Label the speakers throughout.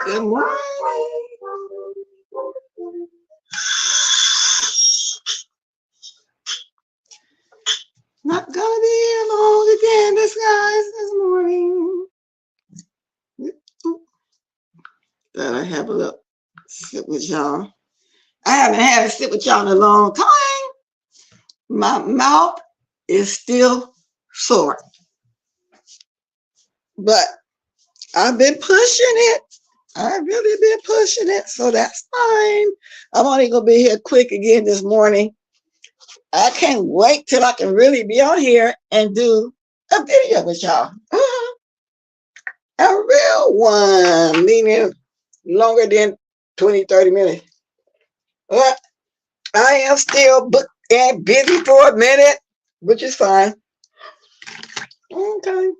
Speaker 1: Good morning. Not gonna be here long again, this morning. Thought I have a little sip with y'all. I haven't had a sip with y'all in a long time. My mouth is still sore, but I've been pushing it. I've really been pushing it, so that's fine. I'm only gonna be here quick again this morning. I can't wait till I can really be on here and do a video with y'all. A real one, meaning longer than 20, 30 minutes. But I am still booked and busy for a minute, which is fine. Okay.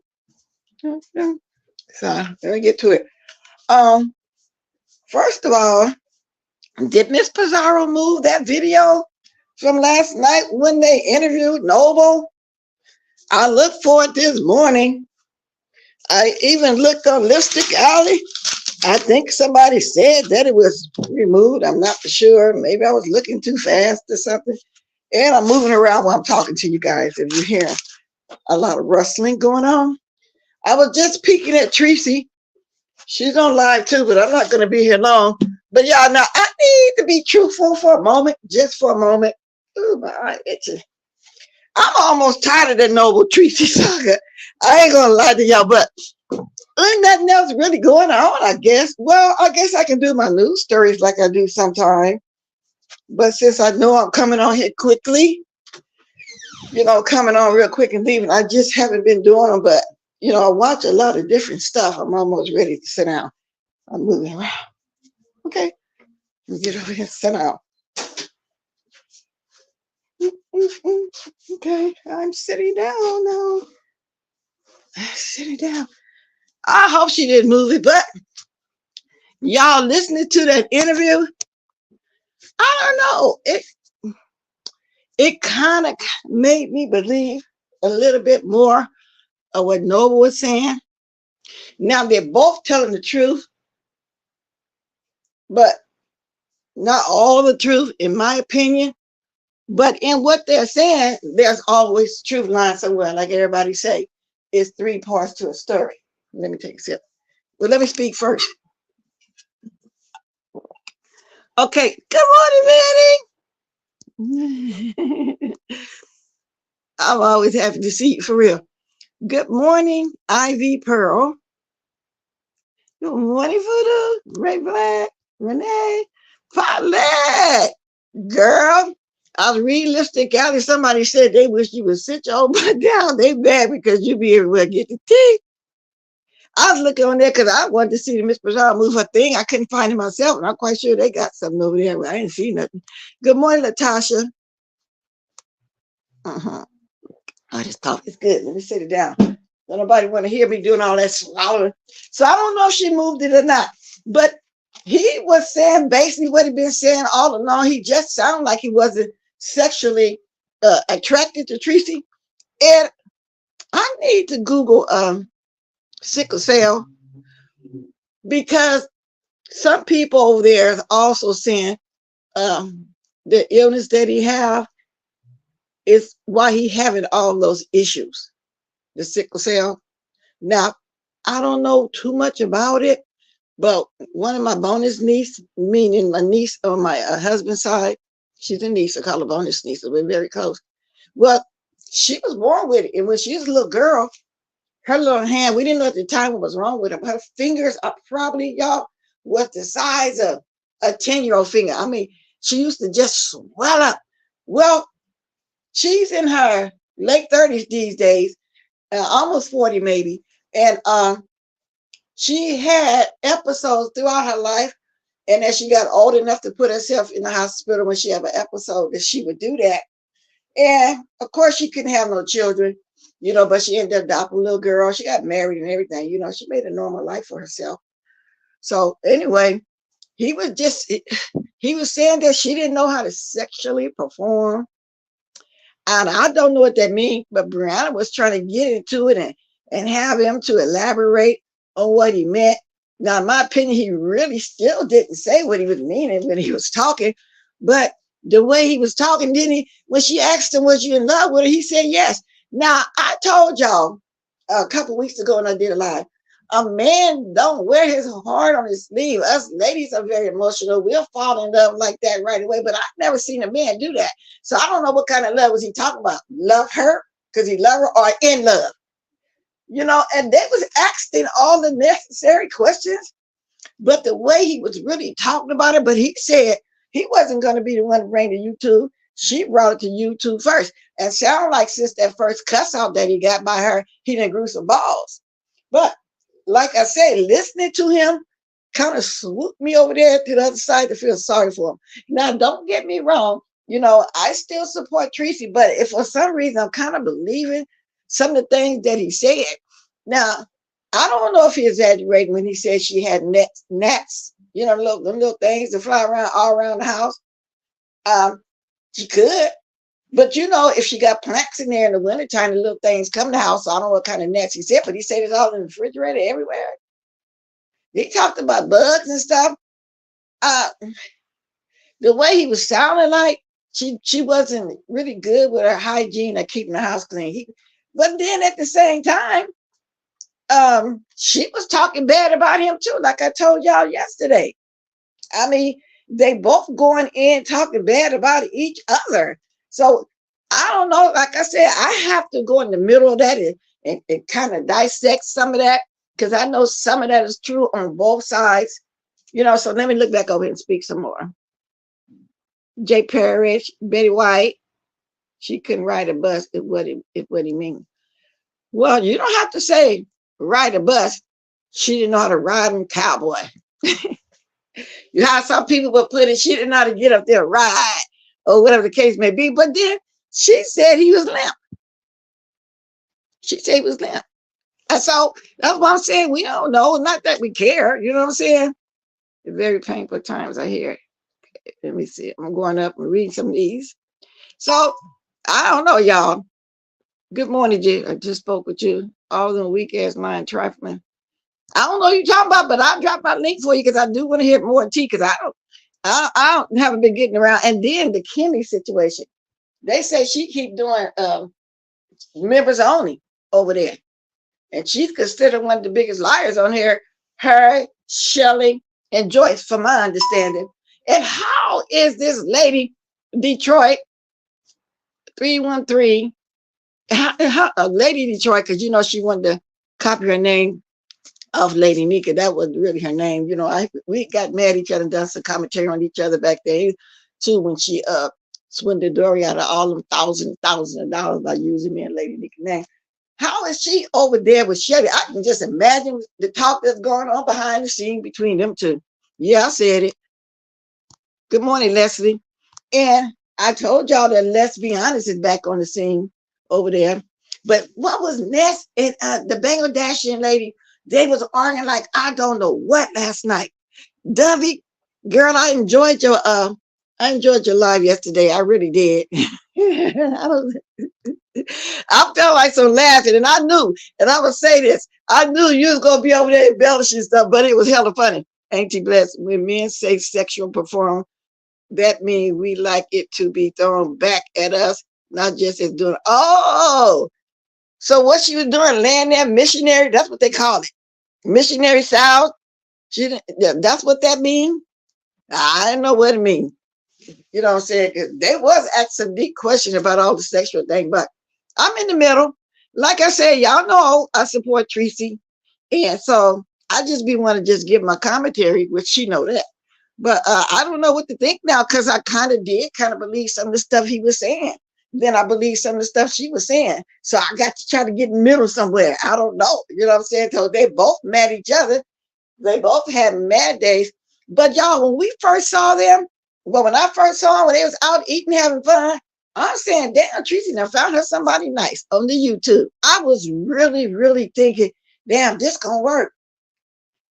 Speaker 1: So let me get to it. First of all, did Miss PIZZARO move that video from last night when they interviewed Noble? I looked for it this morning. I even looked on Lipstick Alley. I think somebody said that it was removed. I'm not for sure. Maybe I was looking too fast or something. And I'm moving around while I'm talking to you guys. If you hear a lot of rustling going on. I was just peeking at TREECEY. She's on live too, but I'm not going to be here long. But y'all know I need to be truthful for a moment, just for a moment. Ooh, my eye itching. I'm almost tired of the Noble TREECEY saga. I ain't going to lie to y'all, but ain't nothing else really going on, I guess. Well, I guess I can do my news stories like I do sometimes. But since I know I'm coming on here quickly, you know, coming on real quick and leaving, I just haven't been doing them. But, you know, I watch a lot of different stuff. I'm almost ready to sit down. I'm moving around. Okay. Let me get over here and sit down. Okay. I'm sitting down now. I'm sitting down. I hope she didn't move it, but y'all listening to that interview, I don't know. It kind of made me believe a little bit more of what Noble was saying. Now, they're both telling the truth, but not all the truth, in my opinion. But in what they're saying, there's always truth lying somewhere. Like everybody say, it's three parts to a story. Let me take a sip. Well, let me speak first. Okay. Good morning, Manny. I'm always happy to see you, for real. Good morning, Ivy Pearl. Good morning, Voodoo, Ray Black, Renee, Paulette. Girl, I was reading Lipstick Alley. Somebody said they wish you would sit your old butt down. They mad because you be everywhere get the tea. I was looking on there because I wanted to see the Miss PIZZARO move her thing. I couldn't find it myself, and I'm quite sure they got something over there. I didn't see nothing. Good morning, Latasha. Oh, this coffee is good. Let me sit it down. Don't nobody want to hear me doing all that swallowing. So I don't know if she moved it or not. But he was saying basically what he'd been saying all along. He just sounded like he wasn't sexually attracted to TREECEY. And I need to Google sickle cell, because some people over there are also saying the illness that he have is why he having all those issues, the sickle cell. Now, I don't know too much about it, but one of my bonus niece, meaning my niece on my husband's side, she's a niece, I call her bonus niece, so we're very close. Well, she was born with it, and when she was a little girl, her little hand, we didn't know at the time what was wrong with them. Her fingers are probably, y'all, was the size of a 10-year-old finger. I mean, she used to just swell up. Well, she's in her late 30s these days, almost 40 maybe. And she had episodes throughout her life. And as she got old enough to put herself in the hospital when she had an episode, that she would do that. And of course, she couldn't have no children, but she ended up adopting a little girl. She got married and everything. She made a normal life for herself. So anyway, he was saying that she didn't know how to sexually perform. And I don't know what that means, but Brianna was trying to get into it and have him to elaborate on what he meant. Now, in my opinion, he really still didn't say what he was meaning when he was talking, but the way he was talking, didn't he? When she asked him, was you in love with her? He said yes. Now, I told y'all a couple weeks ago when I did a live, a man don't wear his heart on his sleeve. Us ladies are very emotional. We'll fall in love like that right away, but I've never seen a man do that. So I don't know what kind of love was he talking about. Love her because he loved her, or in love? And they was asking all the necessary questions, but the way he was really talking about it, but he said he wasn't going to be the one to bring it to YouTube. She brought it to YouTube first. And sound like since that first cuss out that he got by her, he done grew some balls. But like I said, listening to him kind of swooped me over there to the other side to feel sorry for him. Now, don't get me wrong. I still support TREECEY, but if for some reason I'm kind of believing some of the things that he said. Now, I don't know if he exaggerated when he said she had gnats, little things that fly around all around the house. She could, but if she got plants in there in the wintertime, the little things come to the house. So I don't know what kind of gnats he said, but he said it's all in the refrigerator everywhere. He talked about bugs and stuff. The way he was sounding like she wasn't really good with her hygiene of keeping the house clean. But then at the same time, she was talking bad about him too, like I told y'all yesterday. I mean, they both going in talking bad about each other. So I don't know. Like I said, I have to go in the middle of that and kind of dissect some of that, because I know some of that is true on both sides. So let me look back over and speak some more. Jay Parrish, Betty White, she couldn't ride a bus. Is what he means. Well, you don't have to say ride a bus. She didn't know how to ride a cowboy. You have some people will put it, she didn't know how to get up there, ride, or whatever the case may be. But then she said he was limp. She said he was limp. And so that's what I'm saying. We don't know. Not that we care. You know what I'm saying? It's very painful times I hear it. Let me see. I'm going up and reading some of these. So I don't know, y'all. Good morning, Jay. I just spoke with you. All them weak ass mind trifling. I don't know what you're talking about, but I'll drop my link for you because I do want to hear more tea, because I haven't been getting around. And then the Kimmy situation. They say she keep doing members only over there. And she's considered one of the biggest liars on here. Her, Shelley, and Joyce, from my understanding. And how is this lady, Detroit 313, a lady Detroit, because she wanted to copy her name of Lady Nika. That was really her name. We got mad at each other and done some commentary on each other back then too, when she swindled Dory out of all them thousands of dollars by using me and Lady Nika name. How is she over there with Shelly? I can just imagine the talk that's going on behind the scene between them two. Yeah, I said it. Good morning, Leslie. And I told y'all that Let's Be Honest is back on the scene over there. But what was Ness and the Bangladeshi lady? They was arguing like I don't know what last night. Dovie, girl, I enjoyed your live yesterday. I really did. I felt like some laughing, and I knew, and I would say this, I knew you was gonna be over there embellishing stuff, but it was hella funny. Ain't you blessed? When men say sexual perform, that means we like it to be thrown back at us, not just as doing. Oh, so what she was doing, laying there missionary, that's what they call it. Missionary style. That's what that means. I don't know what it means. You know what I'm saying? They was asking some deep questions about all the sexual thing, but I'm in the middle. Like I said, y'all know I support TREECEY. And so I just want to just give my commentary, which she know that. But I don't know what to think now, because I kind of believe some of the stuff he was saying. then I believe some of the stuff she was saying. So I got to try to get in the middle somewhere. I don't know. You know what I'm saying? So they both met each other. They both had mad days. But y'all, when we first saw them, well, when I first saw them, when they was out eating, having fun, I'm saying, damn, TREECEY now found her somebody nice on the YouTube. I was really, really thinking, damn, this gonna work.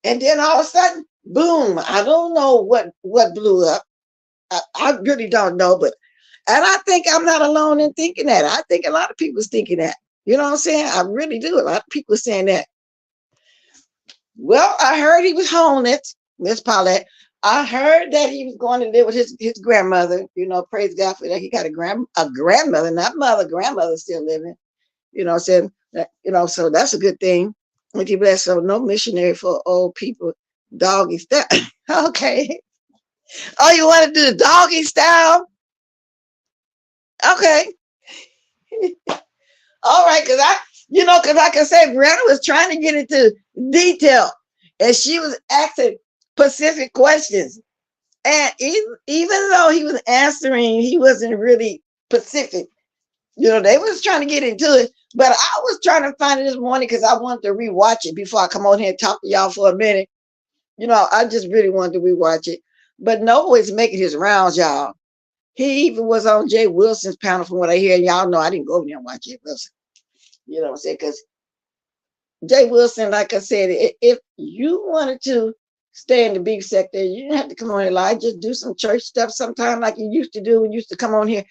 Speaker 1: And then all of a sudden, boom, I don't know what blew up. I really don't know, but and I think I'm not alone in thinking that. I think a lot of people's thinking that. You know what I'm saying? I really do. A lot of people saying that. Well, I heard he was homeless, Miss Paulette. I heard that he was going to live with his grandmother. You know, praise God for that. He got a grandmother, not mother, grandmother still living. You know, saying that, you know, so that's a good thing. With you bless. So no missionary for old people, doggy style. Okay. Oh, you want to do the doggy style? Okay. All right, because because like I said, Brianna was trying to get into detail, and she was asking specific questions. And even though he was answering, he wasn't really specific. You know, they was trying to get into it, but I was trying to find it this morning because I wanted to rewatch it before I come on here and talk to y'all for a minute. You know, I just really wanted to rewatch it. But Noble is making his rounds, y'all. He even was on Jay Wilson's panel from what I hear. Y'all know I didn't go over there and watch Jay Wilson. You know what I'm saying? Because Jay Wilson, like I said, if you wanted to stay in the beef sector, you didn't have to come on here live. Just do some church stuff sometime like you used to do when you used to come on here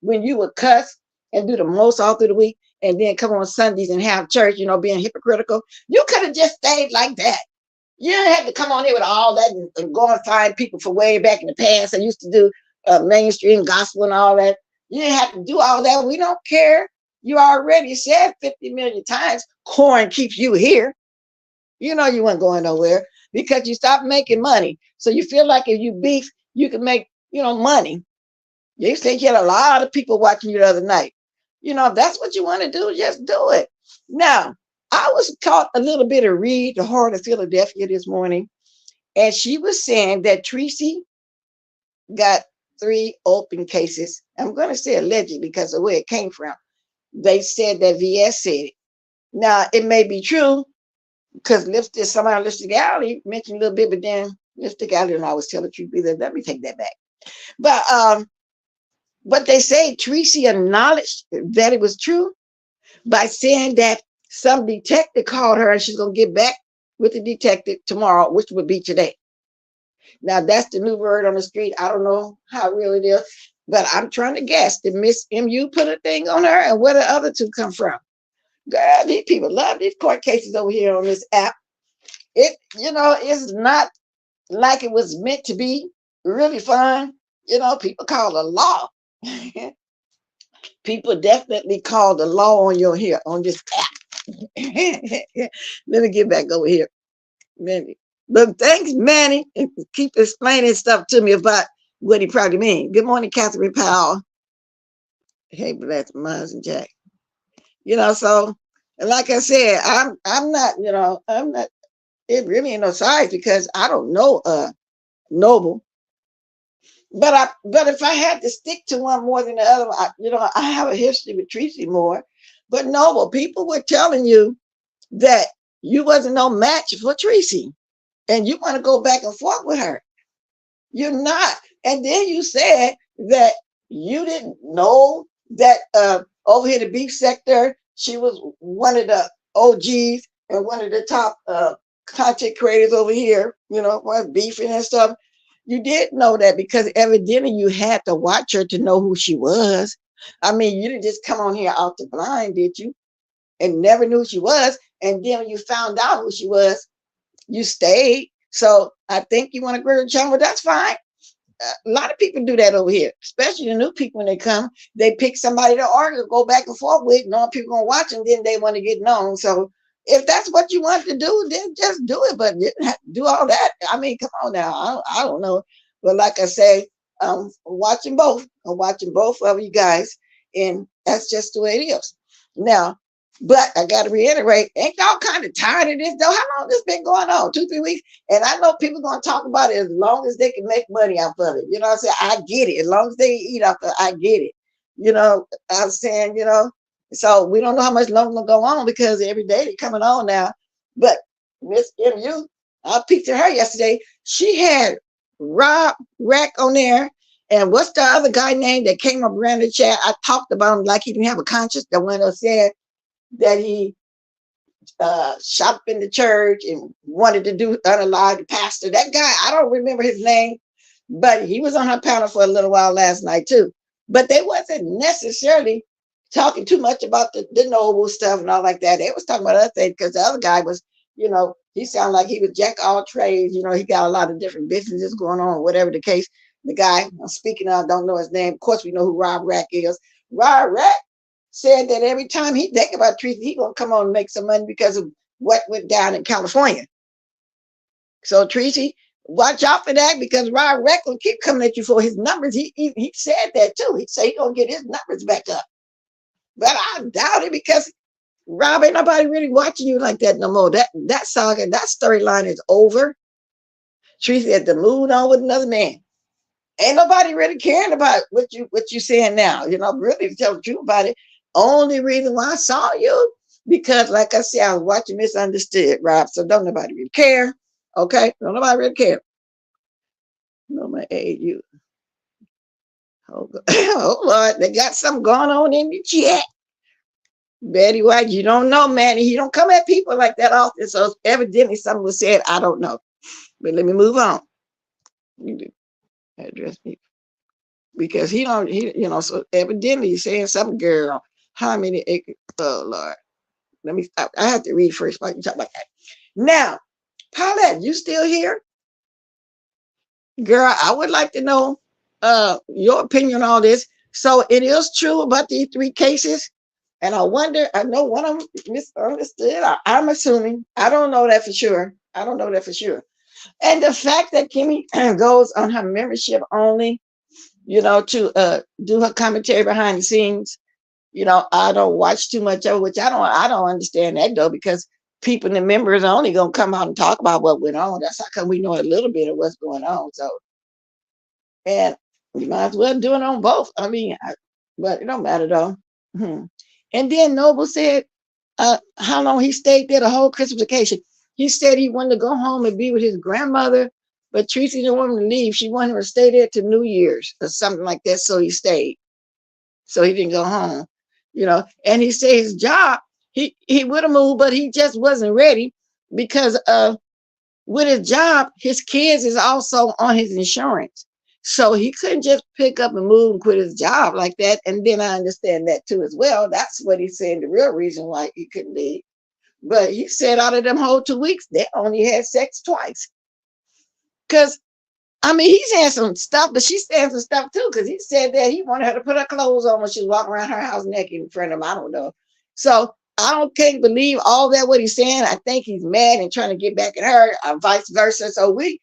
Speaker 1: when you would cuss and do the most all through the week and then come on Sundays and have church, you know, being hypocritical. You could have just stayed like that. You didn't have to come on here with all that and go and find people for way back in the past. I used to do mainstream gospel and all that. You didn't have to do all that. We don't care. You already said 50 million times, corn keeps you here. You know you weren't going nowhere because you stopped making money. So you feel like if you beef, you can make, money. You said you had a lot of people watching you the other night. You know, if that's what you want to do, just do it. Now, I was caught a little bit of Reed, the Heart of Philadelphia this morning, and she was saying that TREECEY got 3 open cases. I'm going to say allegedly because of where it came from. They said that VS said it. Now, it may be true because somebody Lipstick Alley mentioned a little bit, but then Lipstick Alley didn't always tell the truth either. Let me take that back. But they say TREECEY acknowledged that it was true by saying that some detective called her and she's going to get back with the detective tomorrow, which would be today. Now, that's the new word on the street. I don't know how real it is, but I'm trying to guess. Did Miss MU put a thing on her and where the other 2 come from? Girl, these people love these court cases over here on this app. It's not like it was meant to be really fun. People call the law. People definitely call the law on this app. Let me get back over here. Manny. But thanks, Manny, and keep explaining stuff to me about what he probably means. Good morning, Catherine Powell. Hey, bless Miles and Jack. So like I said, I'm not, it really ain't no size because I don't know Noble. But if I had to stick to one more than the other, I have a history with TREECEY more. But Noble, people were telling you that you wasn't no match for TREECEY. And you want to go back and forth with her. You're not. And then you said that you didn't know that over here in the beef sector, she was one of the OGs and one of the top content creators over here, beefing and stuff. You did know that because evidently you had to watch her to know who she was. I mean, you didn't just come on here out the blind, did you? And never knew who she was. And then when you found out who she was, you stayed. So I think you want to grow the channel. That's fine. A lot of people do that over here, especially the new people when they come. They pick somebody to argue, go back and forth with, knowing people gonna watch them, then they want to get known. So if that's what you want to do, then just do it. But you didn't have to do all that. I mean, come on now. I don't know. But like I say, I'm watching both. I'm watching both of you guys, and that's just the way it is. Now, but I got to reiterate, ain't y'all kind of tired of this, though? How long this been going on? 2-3 weeks? And I know people going to talk about it as long as they can make money off of it. You know what I'm saying? I get it. As long as they eat off of it, I get it. I was saying, so we don't know how much longer will go on because every day they're coming on now. But Miss MU, I peeked at her yesterday. She had Rob Rack on there. And what's the other guy name that came up around the chat? I talked about him like he didn't have a conscience. The one that said that he shot up in the church and wanted to do unalive the pastor. That guy, I don't remember his name, but he was on her panel for a little while last night too. But they wasn't necessarily talking too much about the noble stuff and all like that. They was talking about other things because the other guy was, he sounded like he was jack all trades. He got a lot of different businesses going on, whatever the case. The guy I'm speaking of, don't know his name. Of course, we know who Rob Rack is. Rob Rack said that every time he think about TREECEY, he gonna come on and make some money because of what went down in California. So TREECEY, watch out for that because Rob Rack will keep coming at you for his numbers. He said that too. He said he gonna get his numbers back up. But I doubt it because Rob, ain't nobody really watching you like that no more. That saga, that storyline is over. TREECEY had to move on with another man. Ain't nobody really caring about what you saying now. Really to tell the truth about it. Only reason why I saw you because, like I said, I was watching Misunderstood, Rob. So don't nobody really care. Okay, don't nobody really care. No, my AU. Oh Lord, they got something going on in the chat. Betty White, you don't know, Manny. He don't come at people like that often. So evidently something was said. I don't know. But let me move on. You do address me. Because so evidently he's saying something, girl. How many acres? Oh Lord. Let me stop. I have to read first before I can talk about that. Now, Paulette, you still here? Girl, I would like to know your opinion on all this. So it is true about these 3 cases. And I wonder, I know one of them misunderstood. I'm assuming. I don't know that for sure. And the fact that Kimmy goes on her membership only, to do her commentary behind the scenes, I don't watch too much of it, which I don't understand that though, because people in the members are only gonna come out and talk about what went on. That's how come we know a little bit of what's going on. So, and we might as well do it on both. I mean, but it don't matter though. And then Noble said how long he stayed there the whole Christmas vacation. He said he wanted to go home and be with his grandmother, but TREECEY didn't want him to leave. She wanted him to stay there to New Year's or something like that. So he stayed. So he didn't go home, and he said his job, he would have moved, but he just wasn't ready because with his job, his kids is also on his insurance. So he couldn't just pick up and move and quit his job like that. And then I understand that too as well. That's what he's saying, the real reason why he couldn't leave. But he said out of them whole 2 weeks, they only had sex twice. Because I mean, he's saying some stuff, but she's saying some stuff too, because he said that he wanted her to put her clothes on when she was walking around her house naked in front of him. I don't know. So can't believe all that what he's saying. I think he's mad and trying to get back at her, vice versa. So we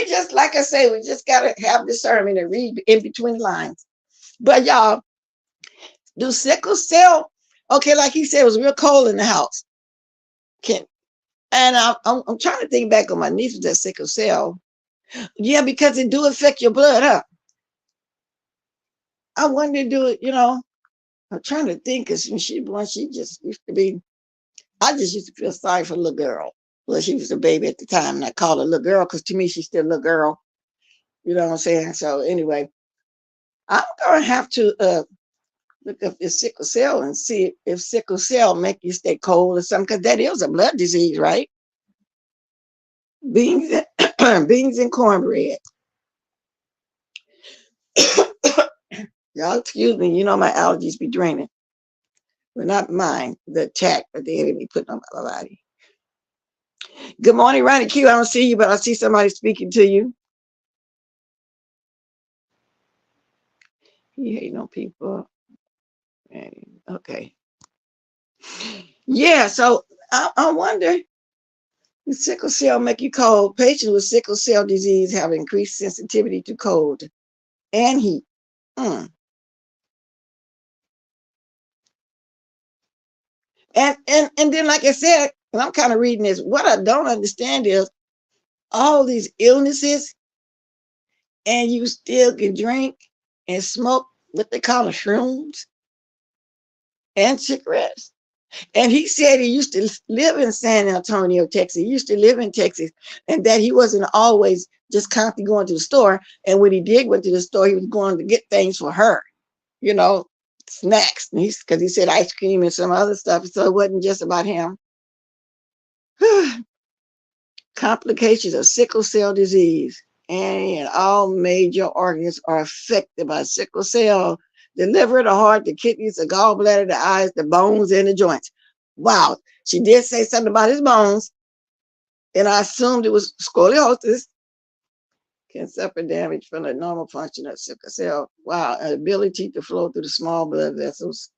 Speaker 1: just, like I say, we just gotta have discernment and read in between the lines. But y'all, do sickle cell? Okay, like he said, it was real cold in the house. And I'm trying to think back on my niece with that sickle cell. Yeah, because it do affect your blood, huh? I wanted to do it, I'm trying to think, because when she just used to be, I just used to feel sorry for the little girl. Well, she was a baby at the time, and I called her little girl because to me, she's still a little girl. You know what I'm saying? So anyway, I'm going to have to look up this sickle cell and see if sickle cell make you stay cold or something, because that is a blood disease, right? Beans and cornbread. Y'all excuse me, my allergies be draining. But not mine, the attack that the enemy put on my body. Good morning, Ronnie Q. I don't see you, but I see somebody speaking to you. You hate on people. Okay. Yeah, so I wonder, does sickle cell make you cold? Patients with sickle cell disease have increased sensitivity to cold and heat. And then, like I said, and I'm kind of reading this, what I don't understand is all these illnesses and you still can drink and smoke. what they call them, shrooms and cigarettes. And he said he used to live in San Antonio, Texas. He used to live in Texas, and that he wasn't always just constantly going to the store. And when he did went to the store, he was going to get things for her, you know, snacks. Because he said ice cream and some other stuff. So it wasn't just about him. Complications of sickle cell disease. And all major organs are affected by sickle cell. The liver, the heart, the kidneys, the gallbladder, the eyes, the bones, and the joints. Wow. She did say something about his bones, and I assumed it was scoliosis. Can suffer damage from the normal function of sickle cell. Wow. An ability to flow through the small blood vessels.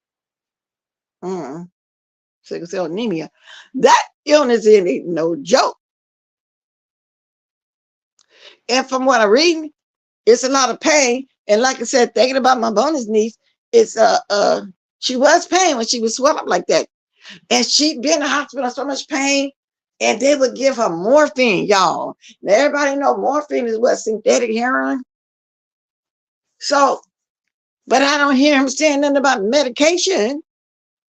Speaker 1: Sickle cell anemia. That illness ain't no joke. And from what I'm reading, it's a lot of pain. And like I said, thinking about my bonus niece, it's she was pain when she was swelled up like that. And she'd been in the hospital in so much pain, and they would give her morphine, y'all. Now everybody know morphine is what, synthetic heroin? So, but I don't hear him saying nothing about medication.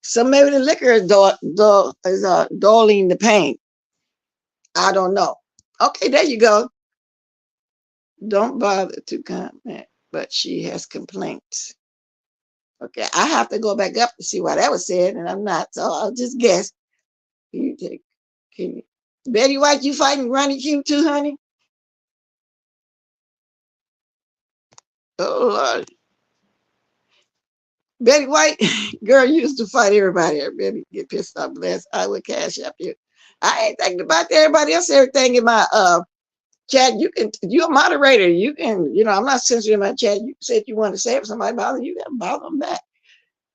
Speaker 1: So maybe the liquor is dulling the pain. I don't know. Okay, there you go. Don't bother to comment, but she has complaints. Okay, I have to go back up to see why that was said, and I'm not, so I'll just guess. You take, Betty White, you fighting Ronnie Q too, honey? Oh, Lord. Betty White, girl, you used to fight everybody. Everybody get pissed off, blessed. I would cash up you. I ain't thinking about everybody else, everything in my chat. You're a moderator. You can, I'm not censoring my chat. You said you want to say if somebody bother you, gotta bother them back.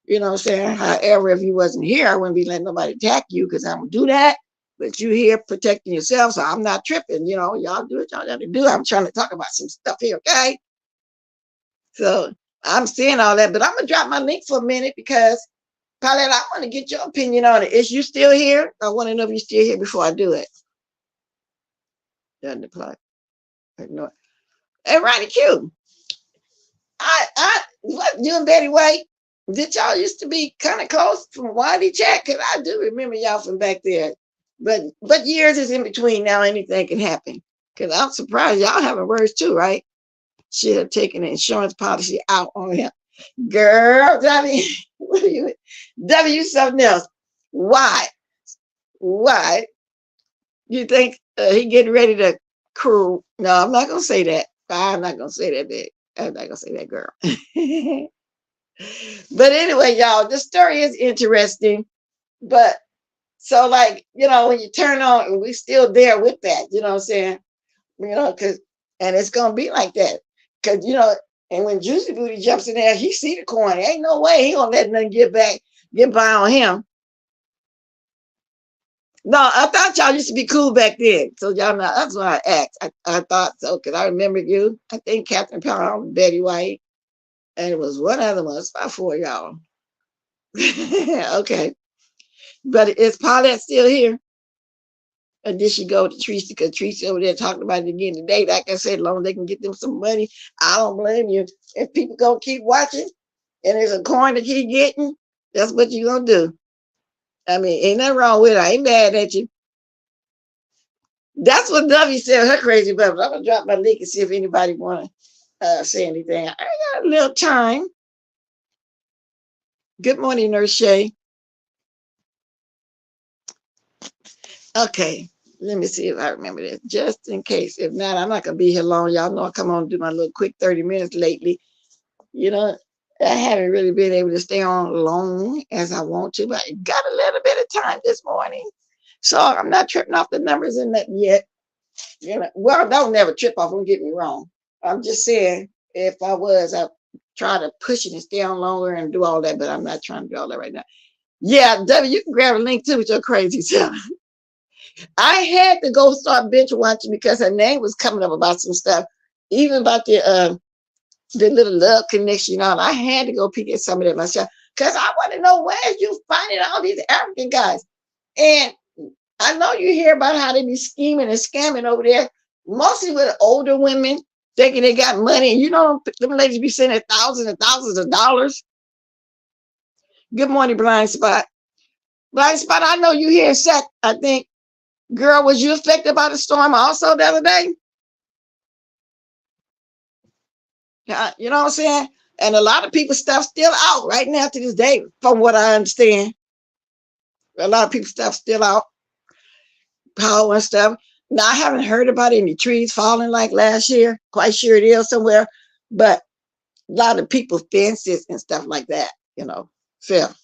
Speaker 1: You know what I'm saying? However, if you wasn't here, I wouldn't be letting nobody attack you because I don't do that. But you here protecting yourself, so I'm not tripping. Y'all do what y'all got to do. I'm trying to talk about some stuff here, okay? So I'm seeing all that, but I'm gonna drop my link for a minute because Paulette, I want to get your opinion on it. Is you still here? I want to know if you're still here before I do it. Doesn't apply. Ignore. Hey, Ronnie Q. What you and Betty White? Did y'all used to be kind of close from Waddy Chat? Because I do remember y'all from back there. But years is in between now. Anything can happen. Because I'm surprised y'all having words too, right? Should have taken the insurance policy out on him. Girl, Dovie, what are you? Dovie, you something else. Why? Why? You think he getting ready to crew? No, I'm not going to say that. I'm not going to say that, big. I'm not going to say that, girl. But anyway, y'all, the story is interesting. But so, like, when you turn on, we still there with that, you know what I'm saying? And it's going to be like that. Because, and when Juicy Booty jumps in there, he see the coin. Ain't no way he going to let nothing get by on him. No, I thought y'all used to be cool back then. So y'all know, that's why I asked. I thought so, because I remember you. I think Catherine Pound, Betty White, and it was one other one. It's about 4 of y'all. Okay. But is Paulette still here? Or did she go to TREECEY? Because TREECEY over there talking about it again today. Like I said, as long as they can get them some money, I don't blame you. If people gonna keep watching and there's a coin to keep getting, that's what you're gonna do. I mean, ain't nothing wrong with it. I ain't mad at you. That's what Dovie said, her crazy bubbles. I'm gonna drop my link and see if anybody wanna say anything. I got a little time. Good morning, Nurse Shay. Okay, let me see if I remember this, just in case. If not, I'm not gonna be here long. Y'all know I come on and do my little quick 30 minutes lately. I haven't really been able to stay on long as I want to, but I got a little bit of time this morning. So I'm not tripping off the numbers and nothing yet. Well, don't never trip off, don't get me wrong. I'm just saying, if I was, I'd try to push it and stay on longer and do all that, but I'm not trying to do all that right now. Yeah, Dovie, you can grab a link too with your crazy self. I had to go start binge watching because her name was coming up about some stuff, even about the little love connection on. I had to go peek at some of that myself because I want to know where you finding all these African guys. And I know you hear about how they be scheming and scamming over there, mostly with older women thinking they got money. And you know, them ladies be sending thousands and thousands of dollars. Good morning, Blind Spot. Blind Spot, I know you here, Sec. I think, girl, was you affected by the storm also the other day? You know what I'm saying? And a lot of people's stuff still out right now to this day, from what I understand. A lot of people's stuff still out, power and stuff. Now, I haven't heard about any trees falling like last year. Quite sure it is somewhere, but a lot of people's fences and stuff like that, you know, fell.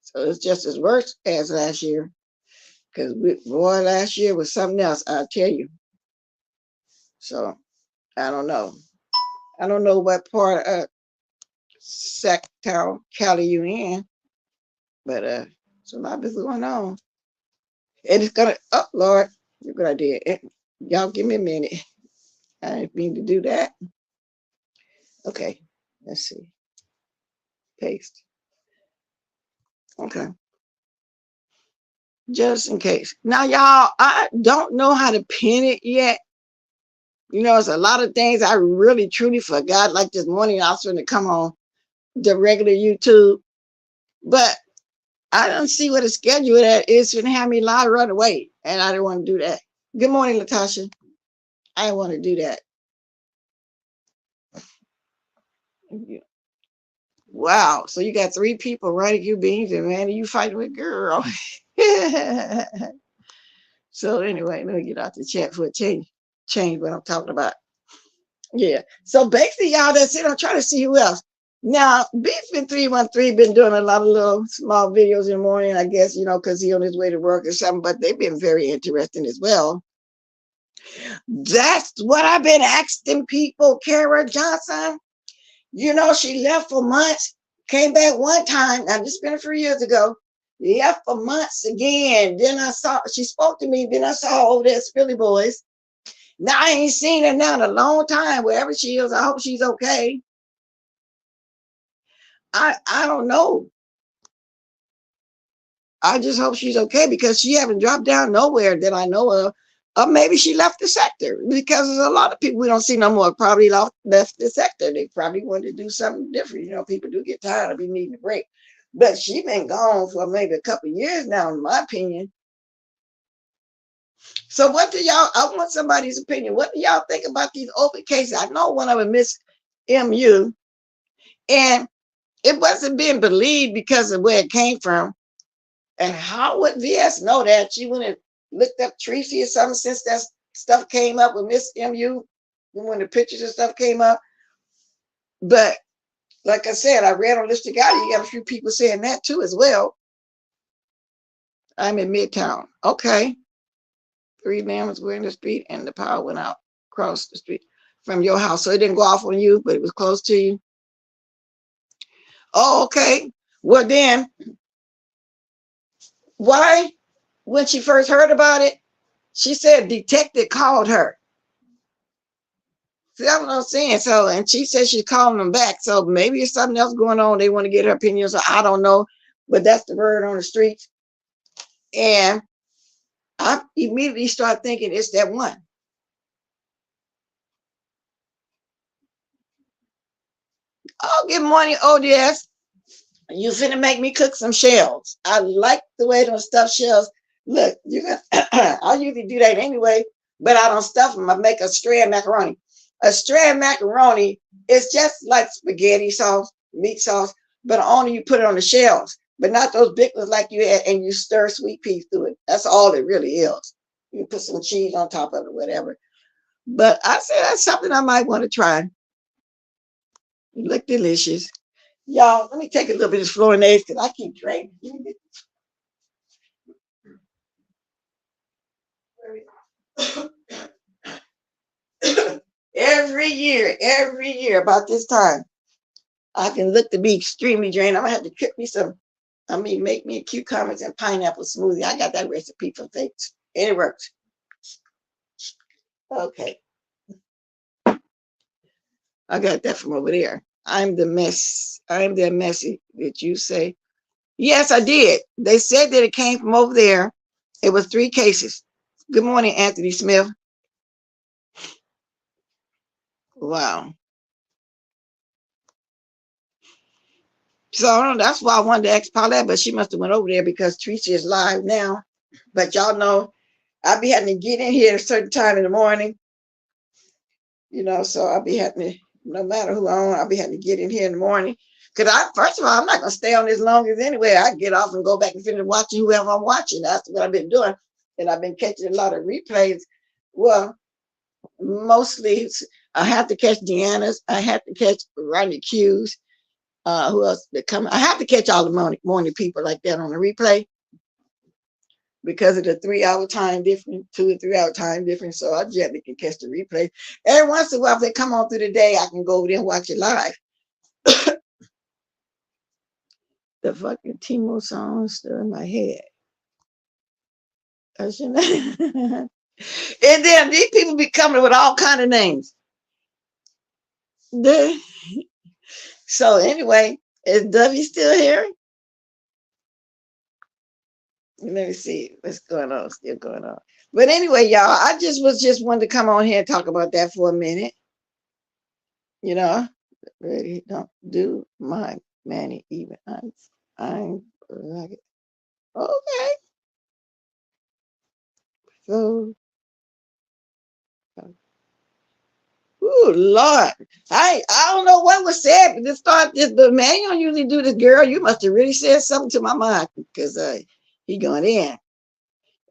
Speaker 1: So it's just as worse as last year. Because, boy, last year was something else, I'll tell you. So, I don't know. I don't know what part of Sacktown, Cali you in, but it's a lot is going on. And it's gonna, oh Lord, look what I did. Y'all give me a minute. I didn't mean to do that. Okay, let's see. Paste. Okay. Just in case. Now, y'all, I don't know how to pin it yet. You know, it's a lot of things I really truly forgot. Like this morning, I was going to come on the regular YouTube, but I don't see what the schedule that is going to have me live right away, and I didn't want to do that. Good morning, Latasha. I didn't want to do that. Wow, so you got 3 people writing you beans, and man, you fighting with girl. So anyway, let me get out the chat for a change what I'm talking about. Yeah. So basically, y'all, that's it. I'm trying to see who else. Now, Beefin 313 been doing a lot of little small videos in the morning, I guess, you know, because he's on his way to work or something, but they've been very interesting as well. That's what I've been asking people. Kara Johnson, you know, she left for months, came back one time. Now, this has been a few years ago. Left for months again. Then I saw, she spoke to me. Then I saw her over there at Philly Boys. Now, I ain't seen her now in a long time. Wherever she is, I hope she's okay. I don't know. I just hope she's okay because she haven't dropped down nowhere that I know of. Or maybe she left the sector because there's a lot of people we don't see no more probably left the sector. They probably wanted to do something different. You know, people do get tired of be needing a break. But she's been gone for maybe a couple of years now, in my opinion. So what do y'all, I want somebody's opinion. What do y'all think about these open cases? I know one of them Miss MU, and it wasn't being believed because of where it came from. And how would VS know that? She went and looked up TREECEY or something since that stuff came up with Miss MU, when the pictures and stuff came up. But like I said, I read on Listed Guide, you got a few people saying that too as well. I'm in Midtown. Okay. 3 members were in the street and the power went out across the street from your house. So it didn't go off on you, but it was close to you. Oh, okay. Well then, why, when she first heard about it, she said detective called her. See, that's what I'm saying. So, and she said she's calling them back. So maybe it's something else going on. They want to get her opinion. So I don't know, but that's the word on the streets. And I immediately started thinking it's that one. Oh, good morning, ODS. You finna make me cook some shells. I like the way those stuffed shells look. You can, I usually do that anyway, but I don't stuff them. I make a strand macaroni. A strand macaroni is just like spaghetti sauce, meat sauce, but only you put it on the shells, but not those big ones like you had, and you stir sweet peas through it. That's all it really is. You put some cheese on top of it, whatever. But I said that's something I might want to try. It look delicious. Y'all, let me take a little bit of Florinaise because I keep drinking. Every year about this time, I can look to be extremely drained. I'm gonna have to cook me some, make me a cucumbers and pineapple smoothie. I got that recipe from Fakes, and it works. Okay. I got that from over there. I'm the mess. I'm the messy. Did you say? Yes, I did. They said that it came from over there. It was 3 cases. Good morning, Anthony Smith. Wow. So that's why I wanted to ask Paulette, but she must have went over there because TREECEY is live now. But y'all know I'll be having to get in here at a certain time in the morning, you know, so I'll be having to, no matter who I own, I'll be having to get in here in the morning. Because first of all, I'm not going to stay on this long as anyway. I get off and go back and finish watching whoever I'm watching. That's what I've been doing. And I've been catching a lot of replays. Well, mostly I have to catch Deanna's. I have to catch Rodney Q's. Who else that come? I have to catch all the morning people like that on the replay because of the 3-hour time difference, 2 or 3 hour time difference. So I generally can catch the replay. Every once in a while, if they come on through the day, I can go over there and watch it live. The fucking Timo song still in my head. And then these people be coming with all kind of names. So anyway, is Dovie still here? Let me see what's going on. Still going on. But anyway, y'all, I just wanted to come on here and talk about that for a minute. You know, really don't do my Manny even. I'm like, okay. So, oh Lord, I don't know what was said, but the man you don't usually do this, girl. You must have really said something to my mind because he going in.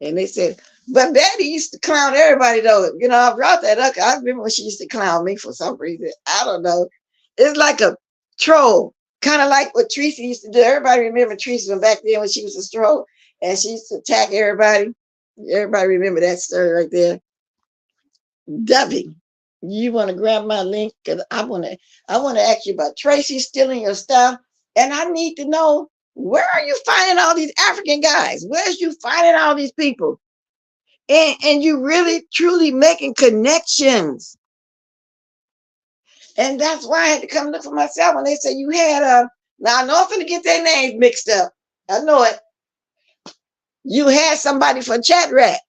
Speaker 1: And they said, but Betty used to clown everybody though. You know, I brought that up. I remember when she used to clown me for some reason. I don't know. It's like a troll, kind of like what TREECEY used to do. Everybody remember TREECEY from back then when she was a troll and she used to attack everybody. Everybody remember that story right there. Dovie, you want to grab my link? Because I want to ask you about Tracy stealing your stuff. And I need to know, where are you finding all these African guys? Where's you finding all these people? And you really, truly making connections. And that's why I had to come look for myself when they said you had now I know I'm going to get their names mixed up. I know it. You had somebody for Chat Rat.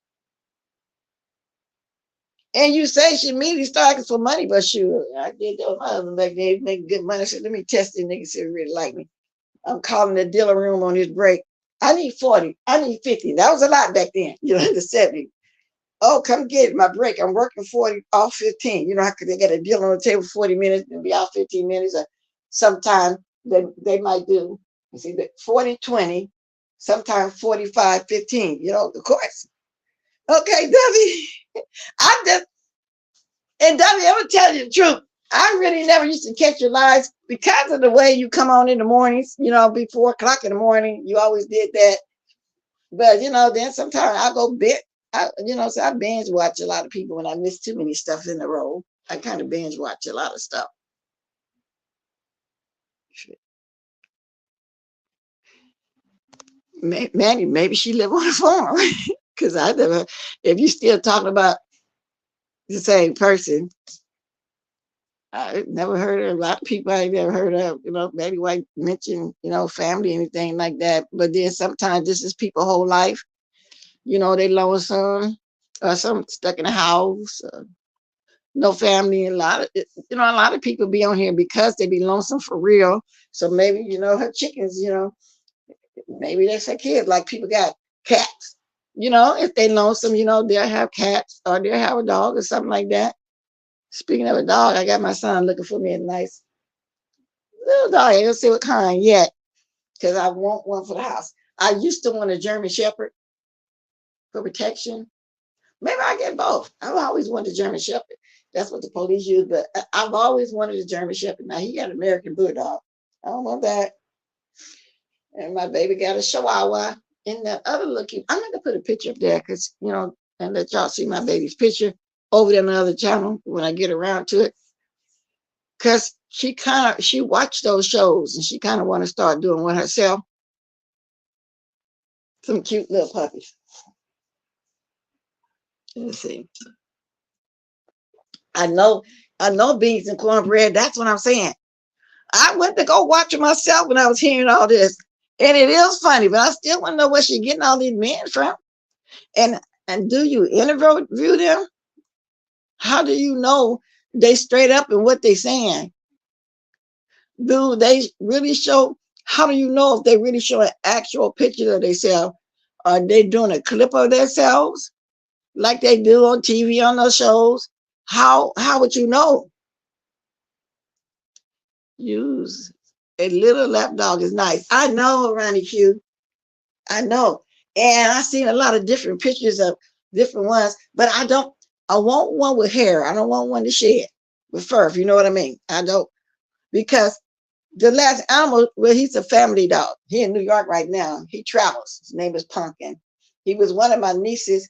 Speaker 1: And you say she immediately started for money, but shoot, I did that with my husband back then, making good money. I said, let me test this nigga, see if he really like me. I'm calling the dealer room on his break. I need 40. I need 50. That was a lot back then, you know, in the 70s. Oh, come get my break. I'm working 40 off 15. You know, they got a deal on the table 40 minutes and be out 15 minutes. Or sometime they might do, you see, 40, 20, sometimes 45, 15, you know, of course. Okay, Dovie, and Dovie, I'm gonna tell you the truth. I really never used to catch your lives because of the way you come on in the mornings, you know, before 4 o'clock in the morning. You always did that. But, you know, then sometimes I go so I binge watch a lot of people when I miss too many stuff in a row. I kind of binge watch a lot of stuff. Manny, maybe she live on a farm because I never, if you still talking about the same person, I never heard of a lot of people I never heard of, you know, maybe White mention, you know, family, anything like that. But then sometimes this is people's whole life. You know, they lonesome, or some stuck in a house, no family. A lot of people be on here because they be lonesome for real. So maybe, you know, her chickens, you know, maybe that's her kids. Like people got cats, you know, if they lonesome, you know, they'll have cats or they'll have a dog or something like that. Speaking of a dog, I got my son looking for me a nice little dog. I don't see what kind yet because I want one for the house. I used to want a German Shepherd for protection. Maybe I get both. I've always wanted a German Shepherd. That's what the police use, but I've always wanted a German Shepherd. Now he got an American Bulldog. I don't want that. And my baby got a Chihuahua. And that other looking, I'm going to put a picture up there because, you know, and let y'all see my baby's picture over there on the other channel when I get around to it. Because she watched those shows and she kind of want to start doing one herself. Some cute little puppies. Let's see. I know beans and cornbread. That's what I'm saying. I went to go watch it myself when I was hearing all this. And it is funny, but I still want to know where she's getting all these men from. And do you interview them? How do you know they straight up in what they saying. Do they really show? How do you know if they really show an actual picture of themselves? Are they doing a clip of themselves like they do on TV on those shows? How would you know? Use a little lapdog is nice. I know, Ronnie Q. I know. And I've seen a lot of different pictures of different ones, but I want one with hair. I don't want one to shed with fur, if you know what I mean. I don't, because the last animal, well, he's a family dog. He in New York right now. He travels. His name is Pumpkin. He was one of my nieces'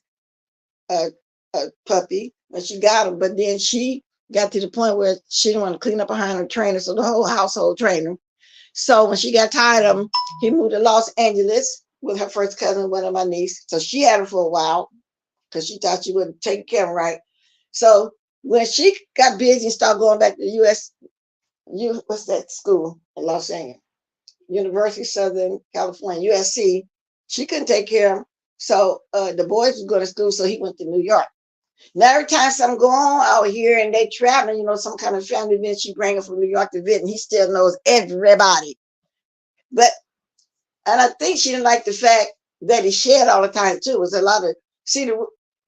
Speaker 1: puppy when she got him, but then she got to the point where she didn't want to clean up behind her trainer, so the whole household trained him. So when she got tired of him, he moved to Los Angeles with her first cousin, one of my nieces. So she had him for a while because she thought she wouldn't take care of him right. So when she got busy and started going back to the U.S., what's that school in Los Angeles? University of Southern California, USC. She couldn't take care of him. So the boys was going to school, so he went to New York. Now every time something go on out here and they traveling, you know, some kind of family event, she bring him from New York to visit, and he still knows everybody. But, and I think she didn't like the fact that he shed all the time too. It was a lot of, see,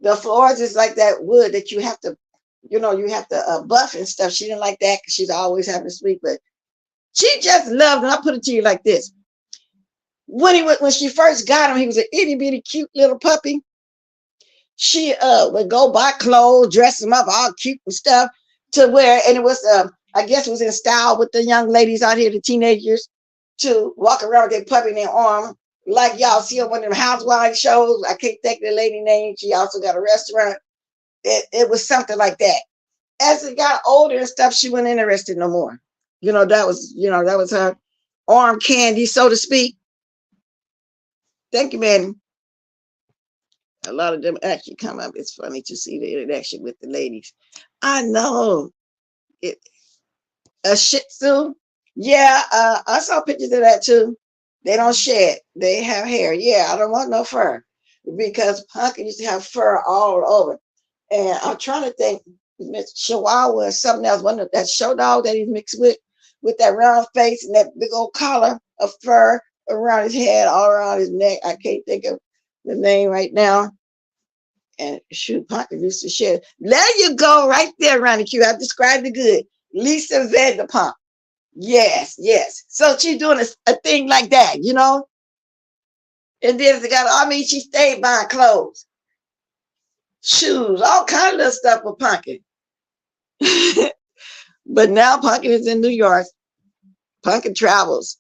Speaker 1: the floors is like that wood that you have to, you know, you have to buff and stuff. She didn't like that because she's always having to sleep, but she just loved him. I'll put it to you like this. When she first got him, he was an itty bitty cute little puppy. She would go buy clothes, dress him up all cute and stuff to wear. And it was, I guess it was in style with the young ladies out here, the teenagers, to walk around with their puppy in their arm. Like y'all see on one of them housewives shows. I can't think of the lady name. She also got a restaurant. It was something like that. As it got older and stuff, she wasn't interested no more. That was her arm candy, so to speak. Thank you, man. A lot of them actually come up. It's funny to see the interaction with the ladies. I know. A Shih Tzu. Yeah, I saw pictures of that too. They don't shed. They have hair. Yeah, I don't want no fur because Pumpkin used to have fur all over. And I'm trying to think, Chihuahua or something else. One of that show dog that he's mixed with that round face and that big old collar of fur around his head, all around his neck. I can't think of the name right now. And shoot, Pumpkin used to shed. There you go, right there, Ronnie Q. I described it good. Lisa Vanderpump. Yes, yes. So she's doing a thing like that, you know? And then she stayed buying clothes, shoes, all kind of stuff for Pumpkin. But now Pumpkin is in New York. Pumpkin travels.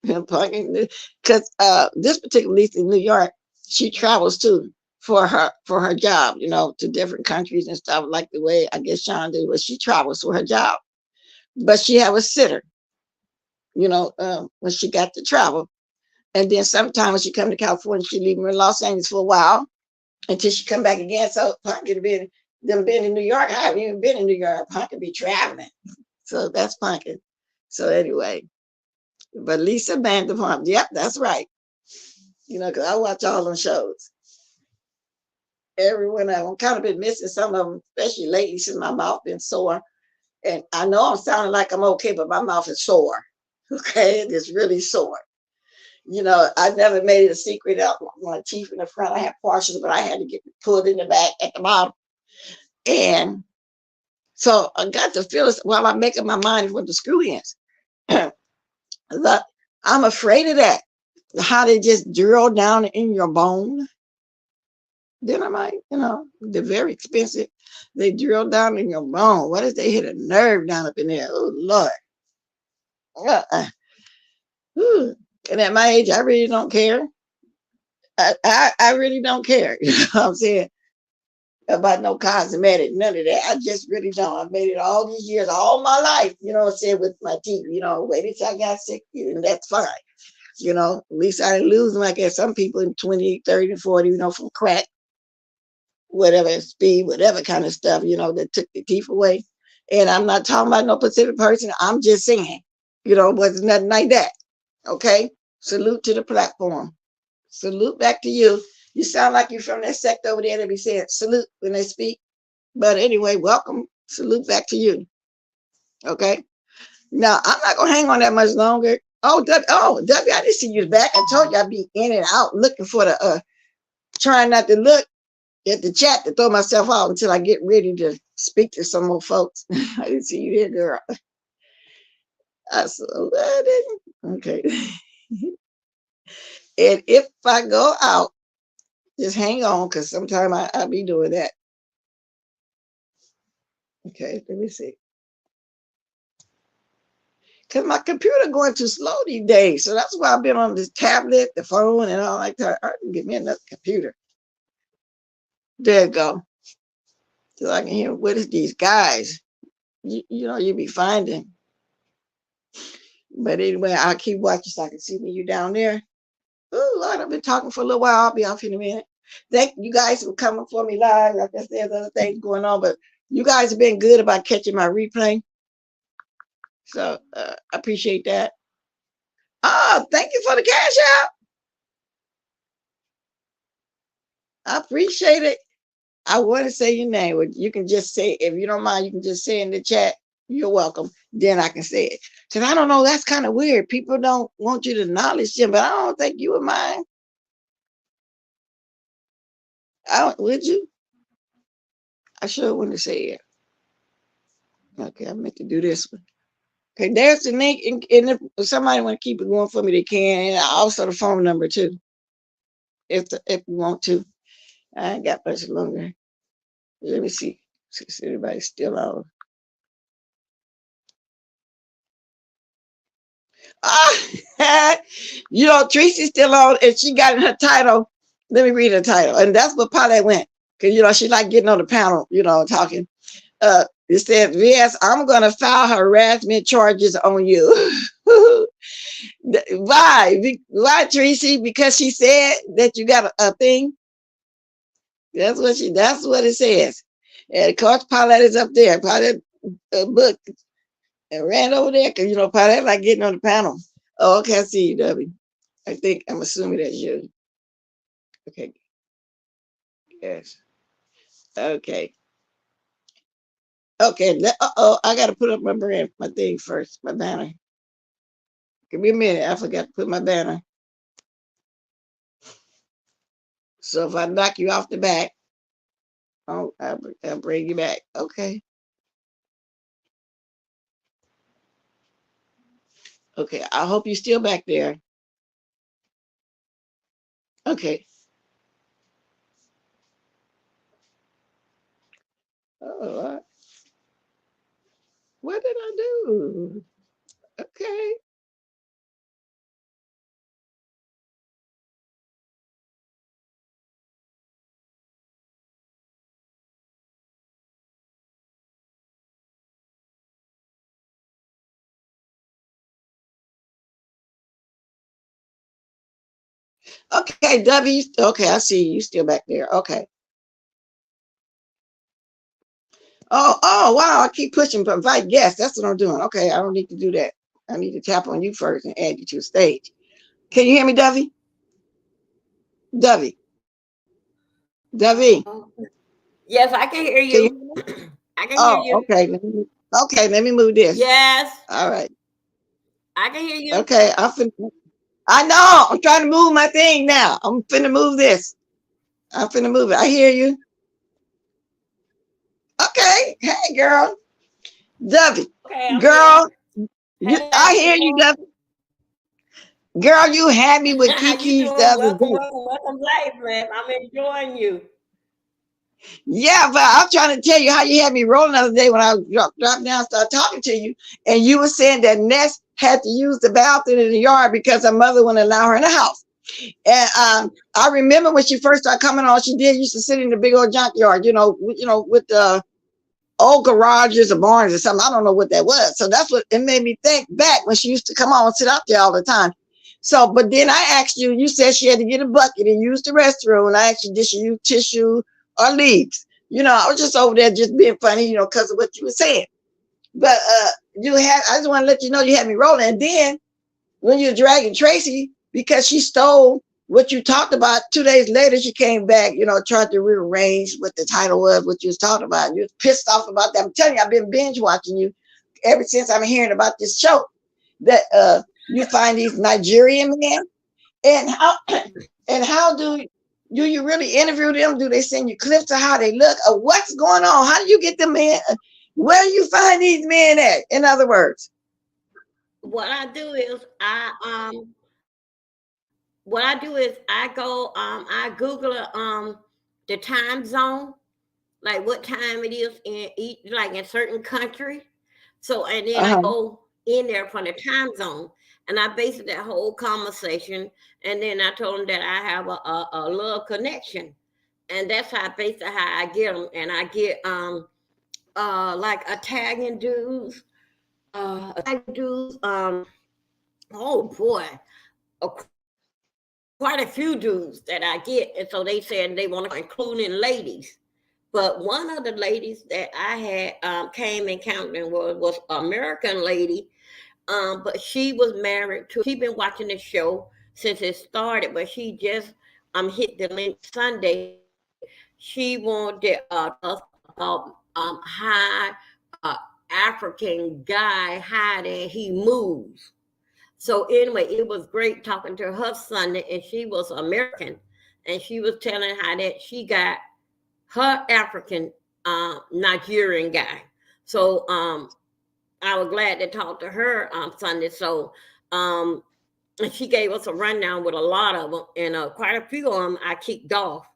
Speaker 1: Pumpkin, because this particular Lisa in New York, she travels too for her job, to different countries and stuff, like the way I guess Sean did, but she travels for her job. But she have a sitter, when she got to travel. And then sometimes when she come to California, she leave her in Los Angeles for a while until she come back again. So Pumpkin been in New York. I haven't even been in New York. Pumpkin be traveling. So that's Pumpkin. So anyway, but Lisa Vanderpump, yep, that's right. Because I watch all them shows. Every one of them. Kind of been missing some of them, especially lately since my mouth been sore. And I know I'm sounding like I'm okay, but my mouth is sore. Okay, it's really sore. I never made it a secret out my teeth in the front. I had partials, but I had to get pulled in the back at the bottom. And so I got to feel it while I'm making my mind with the screw ends. I'm afraid of that. How they just drill down in your bone. Then I'm like, they're very expensive. They drill down in your bone. What if they hit a nerve down up in there? Oh, Lord. And at my age, I really don't care. I really don't care. You know what I'm saying? About no cosmetic, none of that. I just really don't. I've made it all these years, all my life, what I'm saying, with my teeth, waited till I got sick, and that's fine. At least I didn't lose them like that. Some people in 20, 30, 40, from crack, whatever speed, whatever kind of stuff, that took the teeth away. And I'm not talking about no specific person. I'm just saying, wasn't nothing like that. Okay? Salute to the platform. Salute back to you. You sound like you're from that sect over there that be saying salute when they speak. But anyway, welcome Salute back to you. Okay. Now I'm not gonna hang on that much longer. Oh, W, I didn't see you back. I told you I'd be in and out looking for the trying not to look at the chat to throw myself out until I get ready to speak to some more folks. I didn't see you there, girl. I said, okay. And if I go out, just hang on, because sometimes I'll be doing that. Okay, let me see. Because my computer going too slow these days. So that's why I've been on this tablet, the phone, and all like that. I can get me another computer. There you go. So I can hear what is these guys. You know, you be finding. But anyway, I'll keep watching so I can see when you're down there. Oh, Lord, I've been talking for a little while. I'll be off in a minute. Thank you guys for coming for me live. Like I said, there's other things going on, but you guys have been good about catching my replay. So I appreciate that. Oh, thank you for the cash out. I appreciate it. I want to say your name. You can just say, if you don't mind, you can just say in the chat, you're welcome. Then I can say it. Because I don't know, that's kind of weird. People don't want you to acknowledge them, but I don't think you would mind. Would you? I sure want to say it. Okay, I meant to do this one. Okay, there's the link. And if somebody want to keep it going for me, they can. And also the phone number too. If you want to. I ain't got much longer. Let me see. See if anybody's still on. You know, TREECEY's still on, and she got in her title. Let me read her title. And that's what Paulette went. Because, you know, she like getting on the panel, you know, talking. It said, yes, I'm going to file harassment charges on you. Why? Why, TREECEY? Because she said that you got a thing? That's what it says. And of course, Paulette is up there. Paulette book and ran over there because, you know, Paulette like getting on the panel. Oh, okay, I see you, Dovie. I'm assuming that's you. Okay. Yes. Okay. Okay. I got to put up my thing first, my banner. Give me a minute. I forgot to put my banner. So if I knock you off the back, I'll bring you back. Okay. Okay. I hope you're still back there. Okay. Oh, what did I do? Okay. Okay, W. Okay, I see you still back there. Okay. Oh, wow. I keep pushing, but invite guests. That's what I'm doing. Okay, I don't need to do that. I need to tap on you first and add you to the stage. Can you hear me, Dovie? Dovie. Dovie.
Speaker 2: Yes, I can hear you. I can hear you.
Speaker 1: Okay. Let me move this.
Speaker 2: Yes.
Speaker 1: All right.
Speaker 2: I can hear you.
Speaker 1: Okay. I know. I'm trying to move my thing now. I'm finna move this. I'm finna move it. I hear you. Okay. Hey, girl. Dovie.
Speaker 2: Okay, I'm
Speaker 1: girl.
Speaker 2: Hey,
Speaker 1: I hear you, Dovie. Girl, you had me with
Speaker 2: How you
Speaker 1: Kiki's the
Speaker 2: doing?
Speaker 1: other day.
Speaker 2: Welcome live, man. I'm enjoying you.
Speaker 1: Yeah, but I'm trying to tell you how you had me rolling the other day when I dropped down, started talking to you, and you were saying that Ness had to use the bathroom in the yard because her mother wouldn't allow her in the house. And I remember when she first started coming on, she used to sit in the big old junkyard, with the old garages or barns or something. I don't know what that was. So that's what it made me think back when she used to come on and sit out there all the time. So, but then I asked you, you said she had to get a bucket and use the restroom. And I asked you, did she use tissue or leaves? I was just over there just being funny, because of what you were saying. But I just want to let you know you had me rolling. And then when you're dragging TREECEY because she stole what you talked about 2 days later, she came back, you know, tried to rearrange what the title was, what you was talking about. You was pissed off about that. I'm telling you, I've been binge watching you ever since I'm hearing about this show that you find these Nigerian men, and how do you really interview them? Do they send you clips of how they look or what's going on? How do you get them in? Where do you find these men at? In other words,
Speaker 2: what I do is I go I Google the time zone, like what time it is in each, like in certain country. So and then I
Speaker 1: uh-huh.
Speaker 2: go in there from the time zone, and I base that whole conversation, and then I told them that I have a love connection, and that's how basically how I get them, and I get like Italian dudes, oh boy, uh, quite a few dudes that I get, and so they said they want to including ladies. But one of the ladies that I had came encountering was an American lady, but she was married to. She been watching the show since it started, but she just hit the link Sunday. She wanted us about how uh, African guy how that he moves. So anyway, it was great talking to her Sunday, and she was American, and she was telling how that she got her African Nigerian guy. So I was glad to talk to her on Sunday. So and she gave us a rundown with a lot of them, and quite a few of them I kicked off.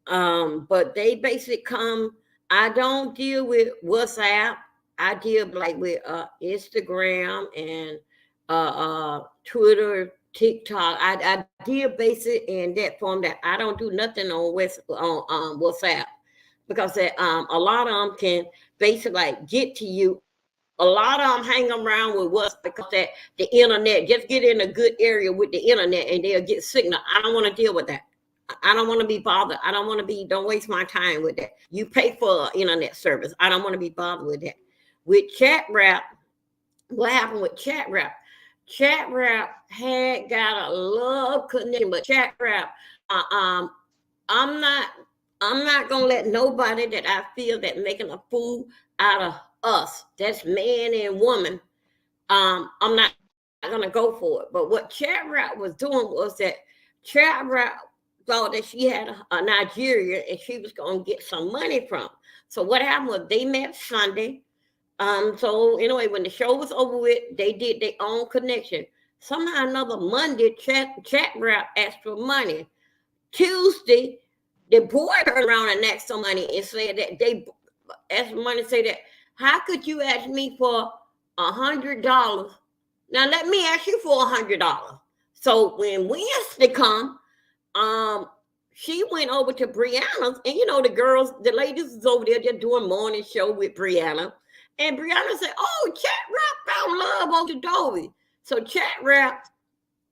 Speaker 2: But they basically come. I don't deal with WhatsApp. I deal like with Instagram and Twitter, TikTok. I deal basic in that form that I don't do nothing on WhatsApp because a lot of them can basically like get to you. A lot of them hang around with WhatsApp because that the internet just get in a good area with the internet and they'll get signal. I don't want to deal with that. I don't want to be bothered. I don't want to be, don't waste my time with that. You pay for internet service. I don't want to be bothered with that. With chat rap, what happened with chat rap? Chat rap had got a love connection, but chat rap, uh, um, I'm not, I'm not gonna let nobody that I feel that making a fool out of us. That's man and woman. I'm not gonna go for it. But what chat rap was doing was that chat rap thought that she had a Nigeria and she was gonna get some money from. So what happened was they met Sunday. So anyway, when the show was over with, they did their own connection. Somehow another Monday, chat rap asked for money. Tuesday, the boy turned around and asked some money and said that they asked money. Say that how could you ask me for $100? Now let me ask you for $100. So when Wednesday come, um, she went over to Brianna's, and you know the girls, the ladies was over there just doing morning show with Brianna, and Brianna said, "Oh, Chat Rap found love on the Dovie." So Chat Rap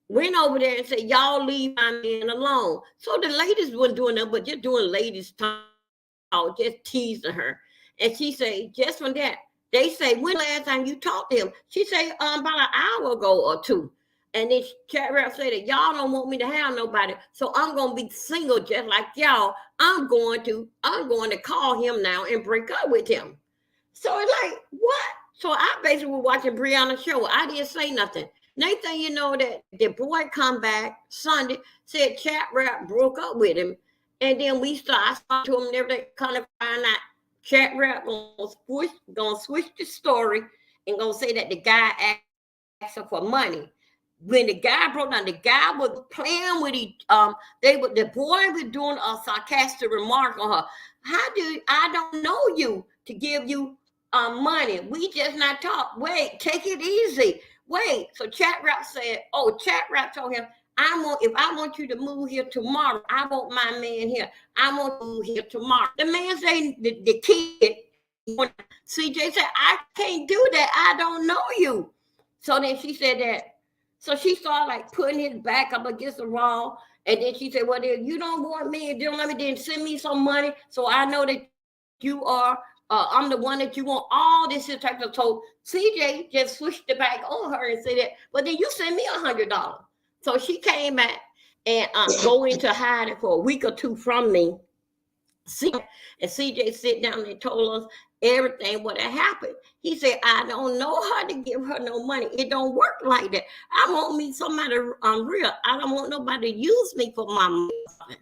Speaker 2: went over there and said, "Y'all leave my man alone." So the ladies weren't doing that, but just doing ladies talk, just teasing her. And she said, just from that, they say, "When last time you talked to him?" She said, "About an hour ago or two." And then chat rap said that y'all don't want me to have nobody, so I'm gonna be single just like y'all. I'm going to call him now and break up with him. So it's like, what? So I basically was watching Brianna's show. I didn't say nothing. Next thing you know, that the boy come back Sunday, said chat rap broke up with him. And then I talked to him and everything, kind of find out chat rap gonna switch the story and gonna say that the guy asked her for money. When the guy broke down, the guy was playing with the boy was doing a sarcastic remark on her. I don't know you to give you money. We just not talk. Wait, take it easy. Wait. So chat rap said, oh, chat rap told him, if I want you to move here tomorrow, I want my man here. I want to move here tomorrow. The man said the kid, CJ said, I can't do that. I don't know you. So then she said that. So she started like putting his back up against the wall. And then she said, well, then you don't want me, you don't let me, then send me some money so I know that you are, I'm the one that you want, all this type of. So CJ just switched it back on her and said that, but then you send me $100. So she came back and go into hiding for a week or two from me. And CJ sit down and told us everything what had happened. He said, I don't know how to give her no money. It don't work like that. I want me somebody real. I don't want nobody to use me for my money.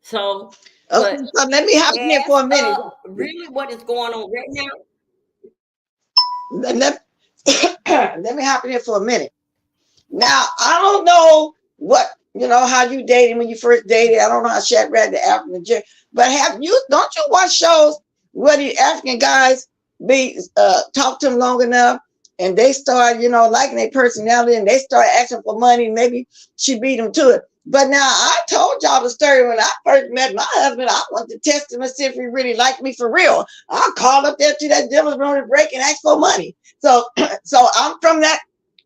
Speaker 2: So,
Speaker 1: okay, so let me hop in here for a minute.
Speaker 2: Really what is going on right now?
Speaker 1: Let me hop in here for a minute. Now, I don't know what, how you dated when you first dated. I don't know how Shaq read the African chick, but don't you watch shows where the African guys talk to them long enough and they start, liking their personality and they start asking for money. Maybe she beat them to it. But now I told y'all the story when I first met my husband. I wanted to test him and see if he really liked me for real. I called up there to that dealer's room to break and ask for money. So I'm from that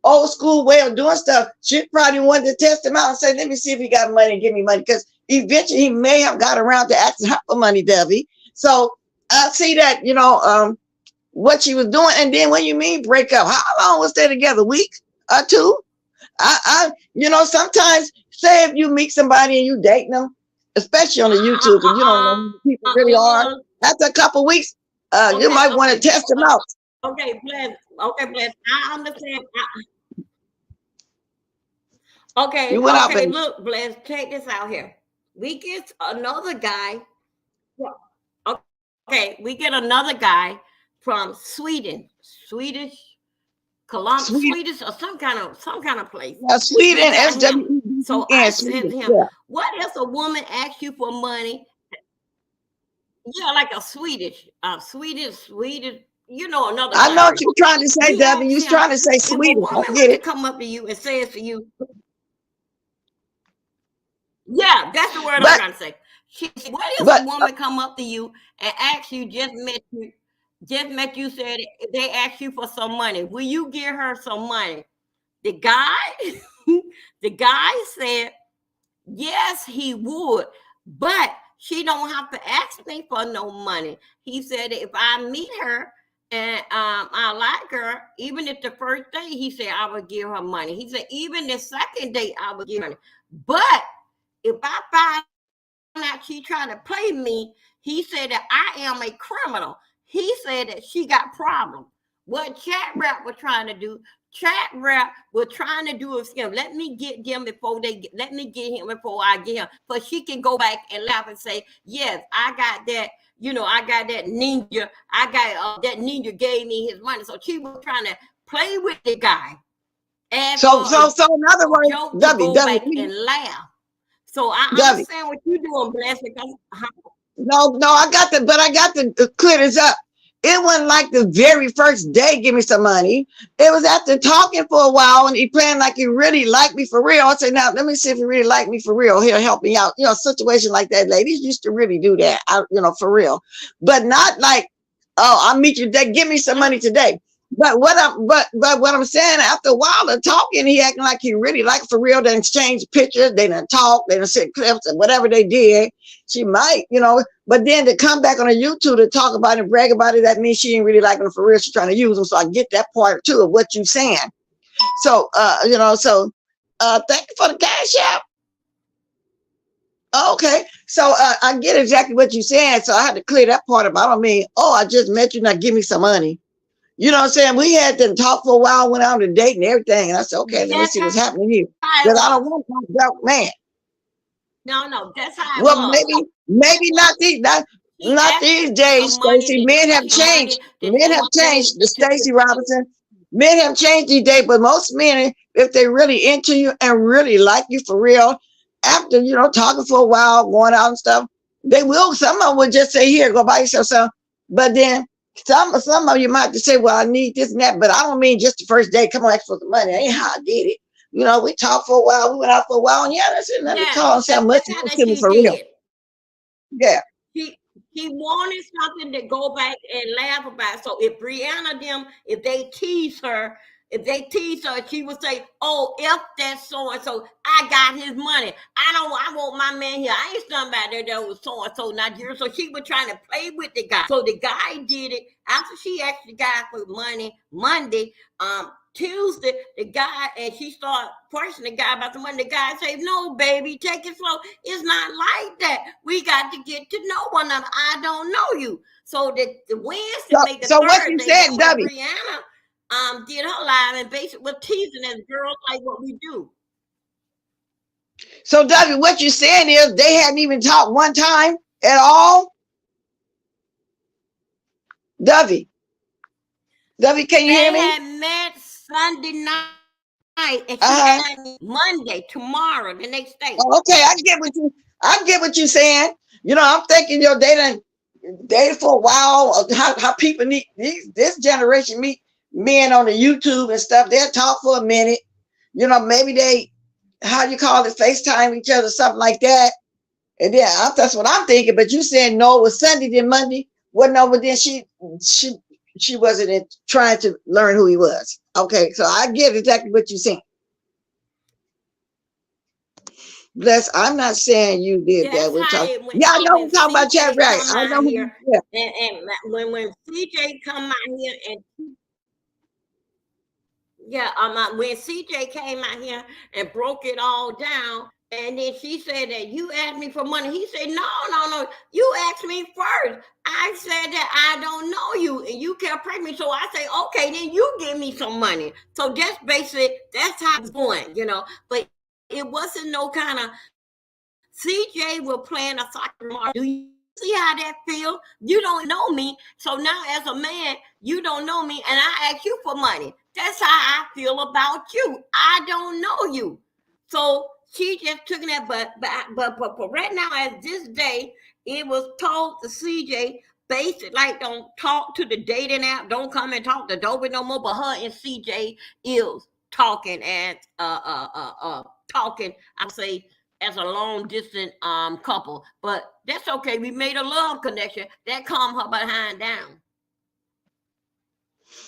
Speaker 1: old school way of doing stuff. She probably wanted to test him out and say, let me see if he got money and give me money. Because eventually he may have got around to asking her for money, Dovie. So I see that, what she was doing. And then when you mean break up, how long was they together? A week or two? I sometimes say if you meet somebody and you dating them, especially on the YouTube, and you don't know who people really are, after a couple weeks, you might want to test them out.
Speaker 2: Okay, bless. I understand. Okay, look, bless. Check this out here. We get another guy. Okay, we get another guy from Sweden, Swedish or some kind of place.
Speaker 1: Yeah, Sweden, SW.
Speaker 2: So I said to him, what if a woman asks you for money? Yeah, like a Swedish, another.
Speaker 1: I know what you're trying to say, Dovie. You're trying to say Sweden.
Speaker 2: I get it. Come up to you and says to you, yeah, that's the word I'm trying to say. What if a woman come up to you and asks you, just met you, said they ask you for some money, will you give her some money? The guy said, yes, he would, but she don't have to ask me for no money. He said, if I meet her and I like her, even if the first day, he said, I would give her money. He said, even the second day, I would give her money. But if I find out she trying to play me, he said that I am a criminal. He said that she got problems. What Chat Rap was trying to do, is let me get them before let me get him before I get him. But she can go back and laugh and say, yes, I got that, I got that ninja. I got that ninja gave me his money. So she was trying to play with the guy. And
Speaker 1: so in other words,
Speaker 2: Dovie, and laugh. So I understand what you're doing, Bless, because
Speaker 1: no, I got to clear this up. It wasn't like the very first day, give me some money. It was after talking for a while and he playing like he really liked me for real. I said, now let me see if he really liked me for real. He'll help me out. Situation like that. Ladies used to really do that, for real. But not like, oh, I'll meet you today. Give me some money today. But what I'm saying, after a while of talking, he acting like he really liked for real. They exchanged pictures, they didn't talk, they didn't send clips, and whatever they did, she might, But then to come back on a YouTube to talk about it and brag about it, that means she ain't really liking him for real. She's trying to use him. So I get that part too of what you're saying. So thank you for the cash out. Okay, so I get exactly what you're saying. So I had to clear that part up. I don't mean, I just met you, now give me some money. You know what I'm saying? We had to talk for a while, went out on a date and everything. And I said, okay, let me see what's happening here. Because I don't want to talk about man.
Speaker 2: No, that's how
Speaker 1: it maybe not these days, Stacey. Men have changed. Men have changed, Stacey Robinson. Men have changed these days, but most men, if they really into you and really like you for real, after, talking for a while, going out and stuff, they will, some of them will just say, here, go buy yourself some. But then some of you might have to say, well, I need this and that, but I don't mean just the first day, come on, ask for the money. That ain't how I did it. We talked for a while, we went out for a while, and that's it. Let me call and say how much you to me for real. Yeah.
Speaker 2: He wanted something to go back and laugh about. So if Brianna if they tease her, she would say, oh, if that's so-and-so, I got his money. I want my man here. I ain't somebody that was so-and-so, not you. So she was trying to play with the guy. So the guy did it. After she asked the guy for money Monday, Tuesday, the guy, and she started questioning the guy about the money. The guy said, no, baby, take it slow. It's not like that. We got to get to know one another. I don't know you. So the Wednesday made the
Speaker 1: so what you
Speaker 2: Thursday.
Speaker 1: said,
Speaker 2: That's when
Speaker 1: Dovie?
Speaker 2: Brianna did her live and basically was teasing as girls like what we do.
Speaker 1: So Dovie, what you're saying is they hadn't even talked one time at all? Dovie, can you hear me?
Speaker 2: They had met Sunday night, and she had Monday, tomorrow, the next day.
Speaker 1: Oh, okay, I get what you're saying. You know, I'm thinking your dated for a while. How people need this generation meet men on the YouTube and stuff. They'll talk for a minute. You know, maybe they, how you call it, FaceTime each other, something like that. And then that's what I'm thinking. But you saying no, it was Sunday then Monday. Well, no, but then she wasn't trying to learn who he was. Okay, so I get exactly what you're saying. Bless, I'm not saying you did that. We're talking. Yeah, I know we're talking about Chad Right. I know.
Speaker 2: Yeah. And when CJ come out here and when CJ came out here and broke it all down, and then she said that you asked me for money. He said, no. You asked me first. I said that I don't know you, and you kept pressing me. So I say, okay, then you give me some money. So that's basically, that's how it's going, you know. But it wasn't no kind of CJ was playing a soccer mark. Do you see how that feel? You don't know me. So now as a man, you don't know me, and I ask you for money. That's how I feel about you. I don't know you. So she just took that, but right now, at this day, it was told to CJ, basic, like, don't talk to the dating app, don't come and talk to Dovie no more. But her and CJ is talking and talking, I say, as a long distance couple. But that's okay. We made a love connection that calmed her behind down.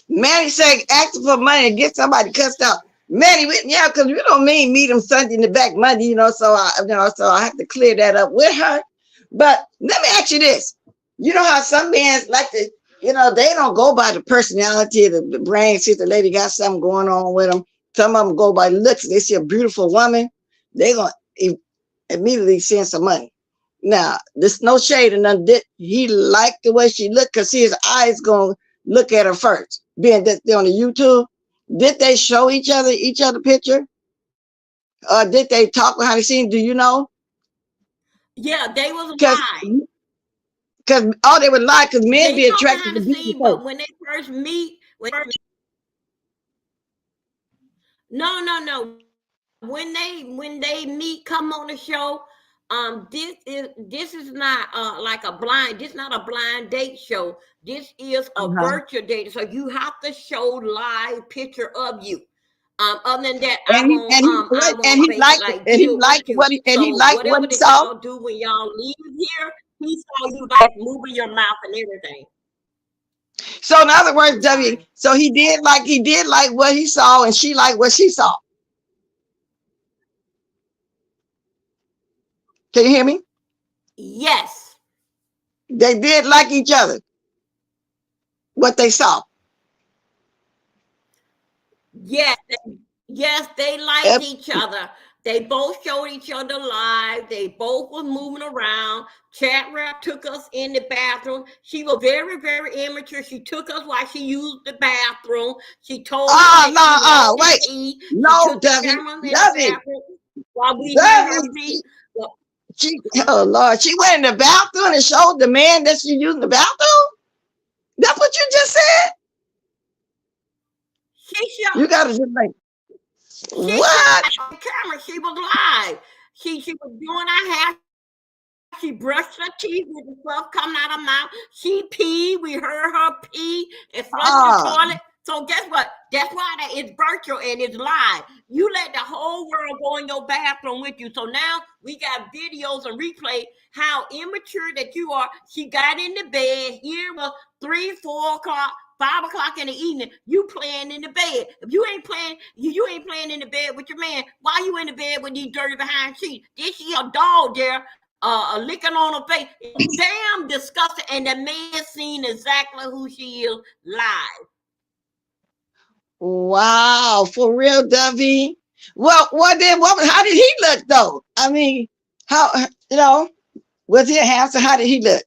Speaker 1: Manny said asking for money and get somebody cussed out. Manny, yeah, because you don't mean meet him Sunday in the back Monday, you know, so I have to clear that up with her. But let me ask you this. You know how some men like to, you know, they don't go by the personality, the brain, see if the lady got something going on with them. Some of them go by looks. They see a beautiful woman, they going to immediately send some money. Now, there's no shade and none. He liked the way she looked because his eyes going to look at her first. Being that they're on the YouTube, did they show each other picture? Or did they talk behind the scenes? Do you know?
Speaker 2: Yeah, they was live.
Speaker 1: Because they would lie because men be attracted to beauty.
Speaker 2: But when they first meet, no. When they meet, come on the show. This is not like a blind. This is not a blind date show. This is a virtual date. So you have to show live picture of you. Other than that, he liked what he saw. Y'all do when y'all leave here, he saw you like moving your mouth and everything.
Speaker 1: So in other words, Dovie, so he did like what he saw, and she liked what she saw. Can you hear me?
Speaker 2: Yes.
Speaker 1: They did like each other. What they saw.
Speaker 2: Yes, they liked each other. They both showed each other live. They both was moving around. Chat Rap took us in the bathroom. She was very, very immature. She took us while she used the bathroom. She told us
Speaker 1: wait. No, Dovie.
Speaker 2: While we had her pee.
Speaker 1: Oh Lord, she went in the bathroom and showed the man that she used the bathroom? That's what you just said? You gotta just like what?
Speaker 2: On camera, she was live. She was doing her hair. She brushed her teeth with the stuff coming out of her mouth. She peed. We heard her pee and flushed the toilet. So guess what? That's why it's virtual and it's live. You let the whole world go in your bathroom with you. So now we got videos and replay how immature that you are. She got in the bed. Here was 3, 4 o'clock. 5 o'clock in the evening, you playing in the bed. If you ain't playing, you ain't playing in the bed with your man. Why you in the bed with these dirty behind sheets? Then she a dog there, licking on her face. Damn disgusting. And the man seen exactly who she is live.
Speaker 1: Wow, for real, Dovie. Well, then, how did he look though? I mean, how was he handsome? How did he look?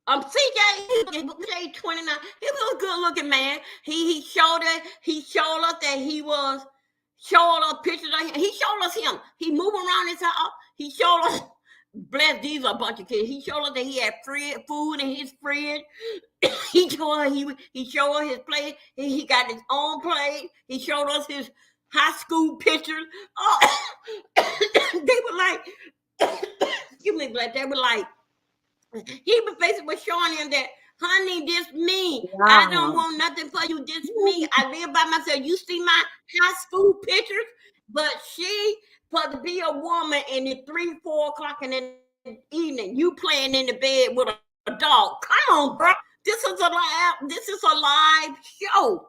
Speaker 2: Um, CJ 29. He was a good looking man. He showed us that he was showed us pictures of him. He showed us him. He moved around his house. He showed us bless these are a bunch of kids. He showed us that he had food in his fridge. he showed us his plate. He got his own plate. He showed us his high school pictures. Oh, they were like, excuse me, Black. They were like, he was basically showing him that, honey, this me. I don't
Speaker 1: Wow.
Speaker 2: want nothing for you. This me. I live by myself. You see my high school pictures, but she supposed to be a woman, and it's 3-4 o'clock in the evening. You playing in the bed with a dog. Come on, bro. This is a live show.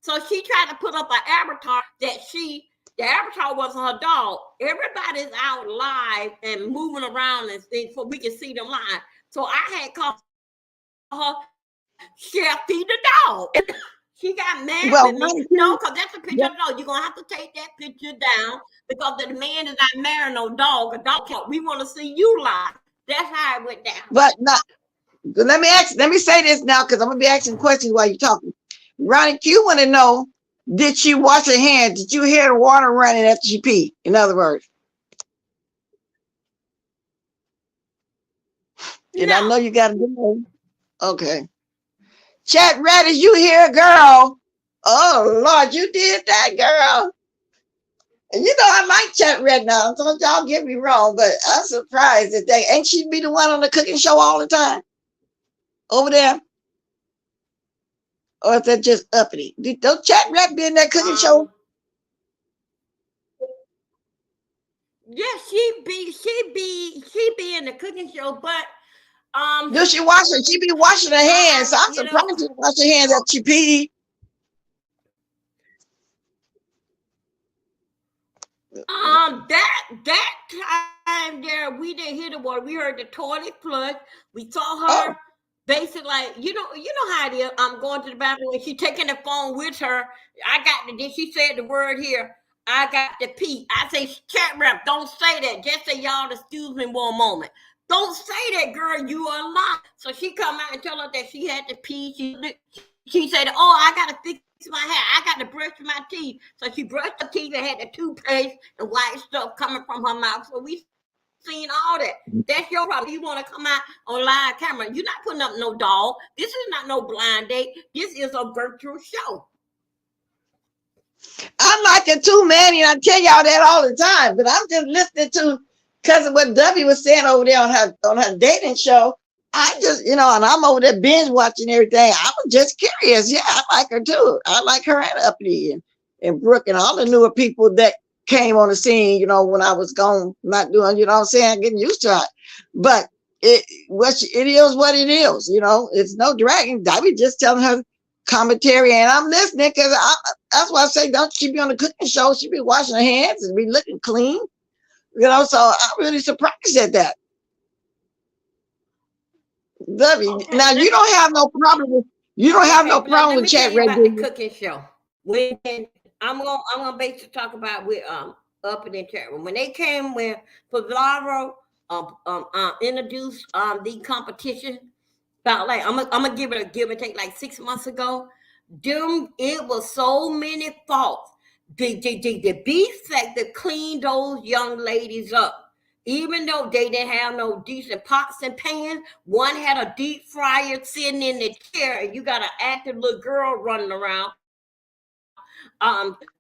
Speaker 2: So she tried to put up an avatar that the avatar wasn't her dog. Everybody's out live and moving around and things so we can see them live. So I had called her Shefty the dog. She got mad
Speaker 1: Well,
Speaker 2: with me. No, because that's a picture of the dog. You're going to have to take that picture down because the man is not marrying no dog. A dog count. We want to see you live. That's how it went down.
Speaker 1: but not. Let me say this now because I'm gonna be asking questions while you're talking. Ronnie Q want to know: did she wash her hands? Did you hear the water running after she peed? In other words, and I know
Speaker 2: No.
Speaker 1: you got to do it. Okay. Chat Radish, you here, girl? Oh Lord, you did that, girl. And you know I like Chat Red now. Don't y'all get me wrong, but I'm surprised that they ain't she be the one on the cooking show all the time over there. Or is that just uppity? Don't Chat Rat be in that cooking show?
Speaker 2: Yeah, she be in the cooking show, but
Speaker 1: Do she wash her? She be washing her hands. So I'm
Speaker 2: you know,
Speaker 1: surprised she wash her hands after she pee.
Speaker 2: that time there, we didn't hear the water. We heard the toilet flush. We saw her
Speaker 1: Oh,
Speaker 2: basically like, you know how it is. I'm going to the bathroom and she taking the phone with her. Then she said the word here. I got to pee. I say, chat rep, don't say that. Just say, y'all, excuse me one moment. Don't say that, girl. You are lying. So she come out and tell her that she had to pee. She said, oh, I got to fix my hair. I got to brush my teeth. So she brushed her teeth and had the toothpaste and white stuff coming from her mouth. So we seen all that. That's your problem. You want to come out on live camera. You're not putting up no dog. This is not no blind date. This is a virtual show.
Speaker 1: I'm like it too, man. And I tell y'all that all the time. But I'm just listening to because of what Dovie was saying over there on her dating show. I just, and I'm over there binge watching everything. I was just curious. Yeah, I like her too. I like her and Uppity and Brooke and all the newer people that came on the scene, when I was gone, not doing, what I'm saying, getting used to it. But it is what it is, it's no dragging. I be just telling her commentary and I'm listening because that's why I say don't she be on the cooking show. She be washing her hands and be looking clean, so I'm really surprised at that. Dovie,
Speaker 2: Okay,
Speaker 1: now you don't have no problem with
Speaker 2: let me
Speaker 1: chat
Speaker 2: tell you
Speaker 1: red.
Speaker 2: about the cooking show. When I'm gonna basically talk about with up in the chat room when they came with PIZZARO introduced the competition about like I'm gonna give it a give and take like 6 months ago. It was so many faults. The beef sector cleaned those young ladies up. Even though they didn't have no decent pots and pans, one had a deep fryer sitting in the chair, and you got an active little girl running around,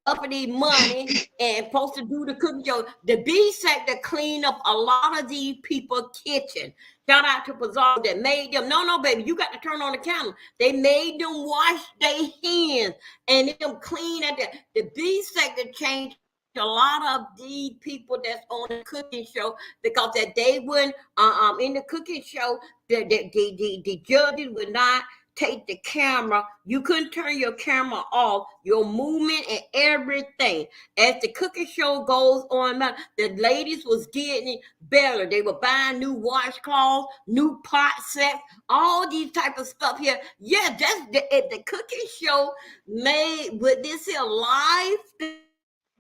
Speaker 2: uppity money and supposed to do the cooking show. The B sector cleaned up a lot of these people kitchen. Shout out to PIZZARO that made them. No, baby, you got to turn on the camera. They made them wash their hands and them clean at the B sector changed a lot of these people that's on the cooking show because that they wouldn't in the cooking show the judges would not take the camera. You couldn't turn your camera off. Your movement and everything. As the cooking show goes on, the ladies was getting better. They were buying new washcloths, new pot sets, all these type of stuff here. Yeah, that's the cooking show made with this here live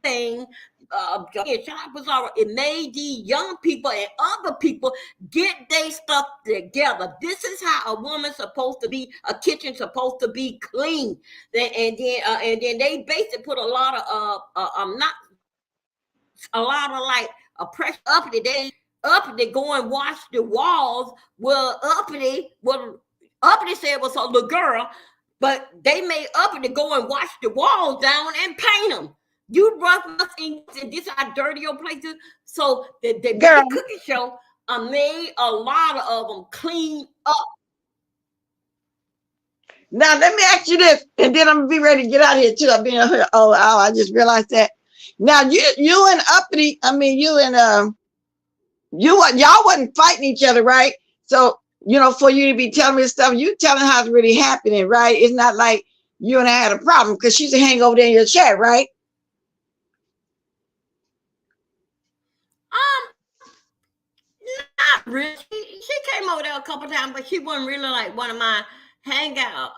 Speaker 2: thing. It made these young people and other people get their stuff together. This is how a woman's supposed to be. A kitchen supposed to be clean. And then they basically put a lot of not a lot of like a pressure uppity. Uppity go and wash the walls. Well, uppity said was a little girl, but they made uppity go and wash the walls down and paint them. You rough nothing, and this how dirty your place is. So the cooking show made a lot of them clean up.
Speaker 1: Now let me ask you this, and then I'm gonna be ready to get out of here too. I've been here. Oh, I just realized that. Now you and Uppity, I mean you and y'all wasn't fighting each other, right? So for you to be telling me this stuff, you telling how it's really happening, right? It's not like you and I had a problem because she's a hang over there in your chat, right?
Speaker 2: Not really. She came over there a couple times, but she wasn't really like one of my hangout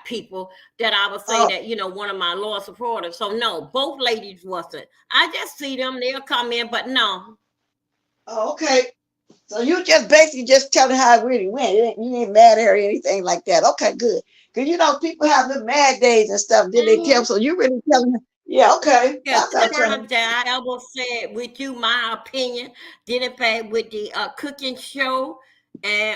Speaker 2: people that I would say that, one of my loyal supporters. So no, both ladies wasn't. I just see them, they'll come in, but no.
Speaker 1: Oh, okay. So you just basically just telling how it really went. You ain't mad at her or anything like that. Okay, good. Because people have the mad days and stuff. Did they tell? So you really telling her? Yeah, okay.
Speaker 2: Yeah, that I ever said with you my opinion. Did in fact with the cooking show, and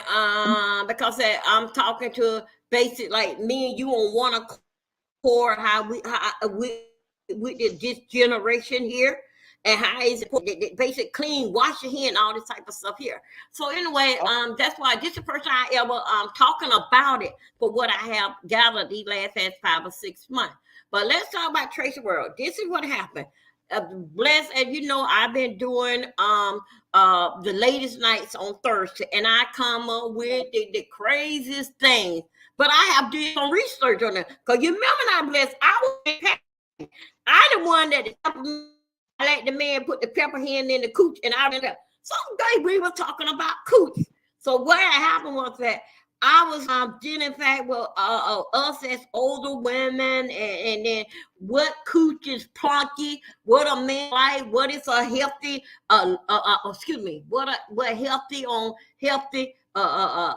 Speaker 2: because I'm talking to basic like me and you on one accord, how with this generation here, and how is it basic clean, wash your hand, all this type of stuff here. So anyway, that's why this is the first time I ever talking about it for what I have gathered these last 5 or 6 months. But let's talk about TREECEY World. This is what happened. Blessed, as you know, I've been doing the latest nights on Thursday, and I come up with the craziest things. But I have done some research on it. Because you remember now, Blessed, I the one that I let the man put the pepper hand in the cooch, and I did someday we were talking about cooch. So what happened was that I was dealing in fact with us as older women, and then what cooch is plunky, what a man like, what is a healthy what healthy on healthy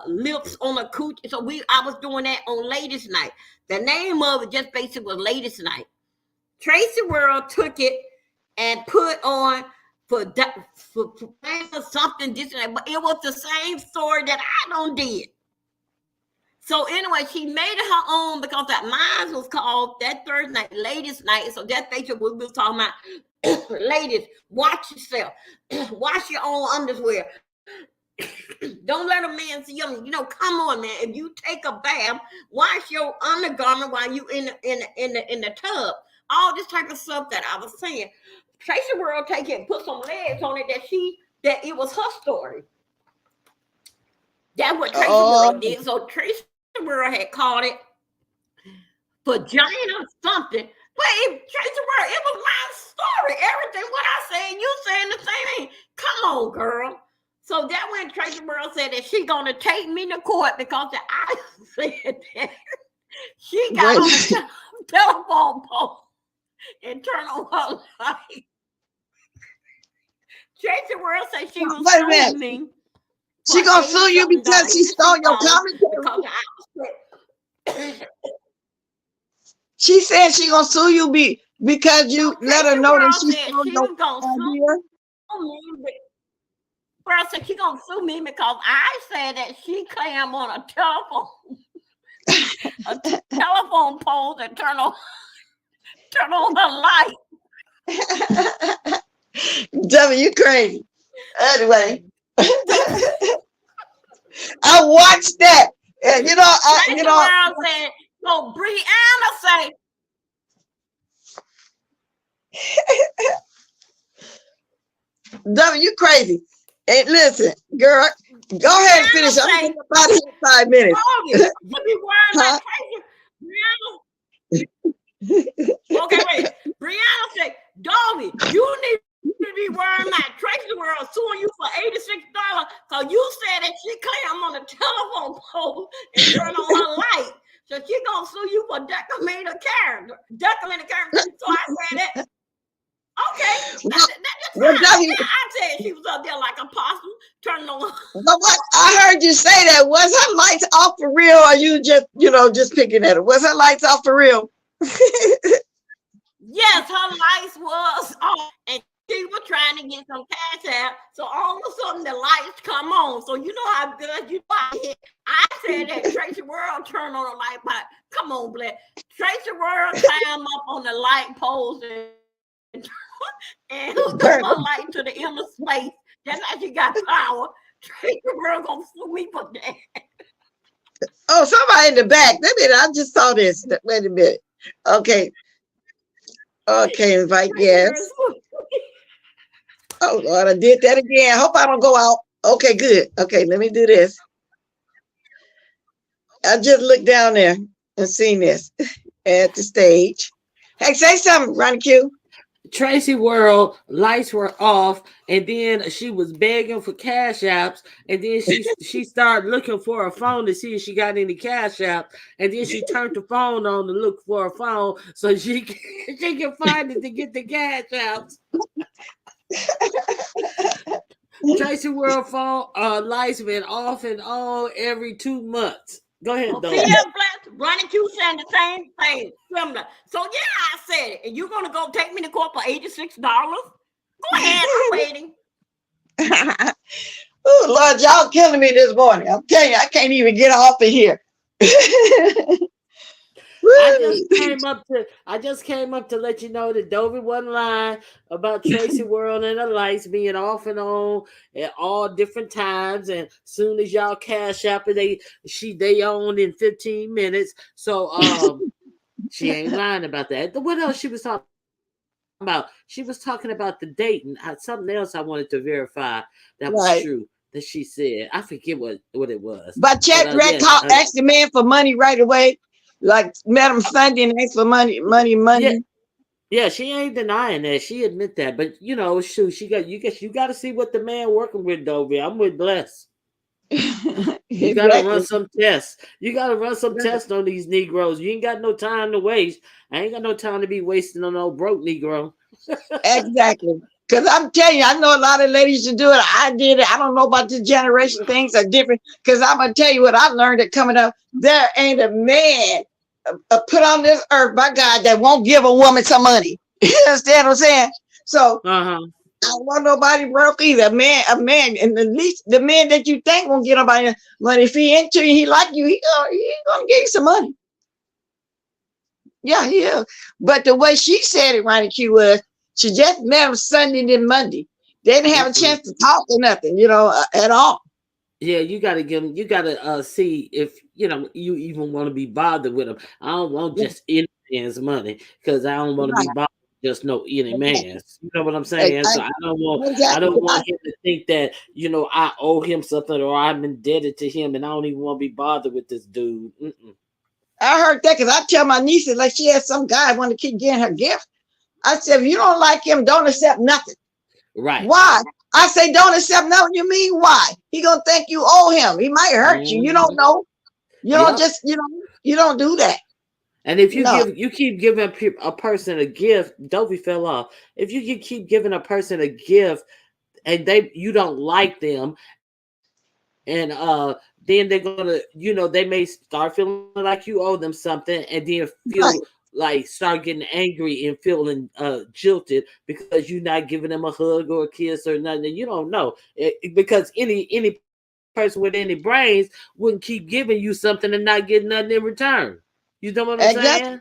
Speaker 2: lips on a cooch. So I was doing that on Ladies Night. The name of it just basically was Ladies Night. TREECEY World took it and put on for something different, but it was the same story that I done did. So anyway, she made it her own because that mine was called that Thursday night, Ladies Night. So that's basically what we were talking about. Ladies, watch yourself. Wash your own underwear. Don't let a man see you. Come on, man. If you take a bath, wash your undergarment while you in the tub. All this type of stuff that I was saying. TREECEY World take it and put some legs on it that it was her story. That's what TREECEY World did. So TREECEY World had called it vagina something. But TREECEY World, it was my story. Everything what I said, you saying the same thing. Come on, girl. So that when TREECEY World said that she gonna take me to court because I said that she got on the telephone pole and turned on her light. TREECY World said she was suing me.
Speaker 1: She gonna sue you because she stole your commentary. She said she gonna sue you because you let her know that she stole your idea.
Speaker 2: Girl said she gonna sue me because I said that she came on a telephone pole and turn on the light.
Speaker 1: Dovie, you crazy. Anyway. I watched that, and
Speaker 2: said, so Brianna say,
Speaker 1: Dovie, you crazy. Hey, listen, girl, go ahead and finish. I'm
Speaker 2: Say,
Speaker 1: getting about here in 5 minutes.
Speaker 2: Dovie, you be worrying
Speaker 1: Huh?
Speaker 2: about Brianna. Okay, wait. Brianna said, Dovie, you need to be worrying about Tracy World suing you for $86 because you said that she clammed on the telephone pole and turned on her light. So she gonna sue you for defamation of character. So I said that. Okay, that's
Speaker 1: Well,
Speaker 2: fine.
Speaker 1: Dovie,
Speaker 2: Yeah, I said she was up there like a possum turning on.
Speaker 1: but what I heard you say that was her lights off for real, or you just, just picking at her? Was her lights off for real?
Speaker 2: Yes, her lights was off, and she was trying to get some cash out. So all of a sudden, the lights come on. So you know how good you are. I said that Tracy World turned on the light, but come on, Black. Tracy World climbed up on the light poles and hooked up her light to the inner space. That's how she got power. Tracy World gonna sue me for that.
Speaker 1: Oh, somebody in the back. Wait a minute, I just saw this. Wait a minute. Okay. Okay, invite guests. Oh, Lord, I did that again. I hope I don't go out. Okay, good. Okay, let me do this. I just looked down there and seen this at the stage. Hey, say something, Ronnie Q.
Speaker 3: Tracy World lights were off, and then she was begging for cash apps, and then she started looking for her phone to see if she got any cash app, and then she turned the phone on to look for her phone so she can find it to get the cash apps. Tracy World phone lights been off and on every 2 months. Go ahead, Dovie.
Speaker 2: Ronnie Q saying the same thing, similar. So yeah, I said it. And you're gonna go take me to court for $86? Go ahead, I'm waiting.
Speaker 1: Oh Lord, y'all killing me this morning. I'm telling you, I can't even get off of here.
Speaker 3: I just came up to let you know that Dovie wasn't lying about Tracy World and the lights being off and on at all different times. And soon as y'all cash out, they own in 15 minutes. So she ain't lying about that. What else she was talking about? She was talking about the date and something else I wanted to verify that was true that she said. I forget what it was.
Speaker 1: But Chet asked the man for money right away. Like met him Sunday and asked for money.
Speaker 3: Yeah, she ain't denying that. She admit that. But shoot, you got to see what the man working with, Dovie. I'm with Bless. You gotta run some tests. You gotta run some tests on these Negroes. You ain't got no time to waste. I ain't got no time to be wasting on no broke Negro.
Speaker 1: Exactly. Because I'm telling you, I know a lot of ladies to do it. I did it. I don't know about this generation. Things are different. Because I'm going to tell you what I learned that coming up. There ain't a man put on this earth by God that won't give a woman some money. You understand what I'm saying? So I don't want nobody broke either. A man, and at least the man that you think won't get nobody money. If he into you, he like you, he gonna give you some money. Yeah, he is. But the way she said it, Ronnie Q, was she just met him Sunday and Monday. They didn't have a chance to talk or nothing, at all.
Speaker 3: Yeah, you gotta give him. You gotta see if you even want to be bothered with him. I don't want just any man's money because I don't want to be bothered with just no any man's. You know what I'm saying? So I don't want him to think that I owe him something or I'm indebted to him, and I don't even want to be bothered with this dude.
Speaker 1: I heard that because I tell my nieces, like she had some guy want to keep getting her gift. I said, if you don't like him, don't accept nothing.
Speaker 3: Right.
Speaker 1: Why? I say, don't accept nothing. You mean why? He gonna think you owe him. He might hurt you. You don't know. You don't just, you don't do that.
Speaker 3: And if you keep giving a person a gift, Dovie fell off. If you keep giving a person a gift and you don't like them, and then they're gonna, they may start feeling like you owe them something, and then feel like start getting angry and feeling jilted because you're not giving them a hug or a kiss or nothing. You don't know because any person with any brains wouldn't keep giving you something and not get nothing in return. You know what I'm saying?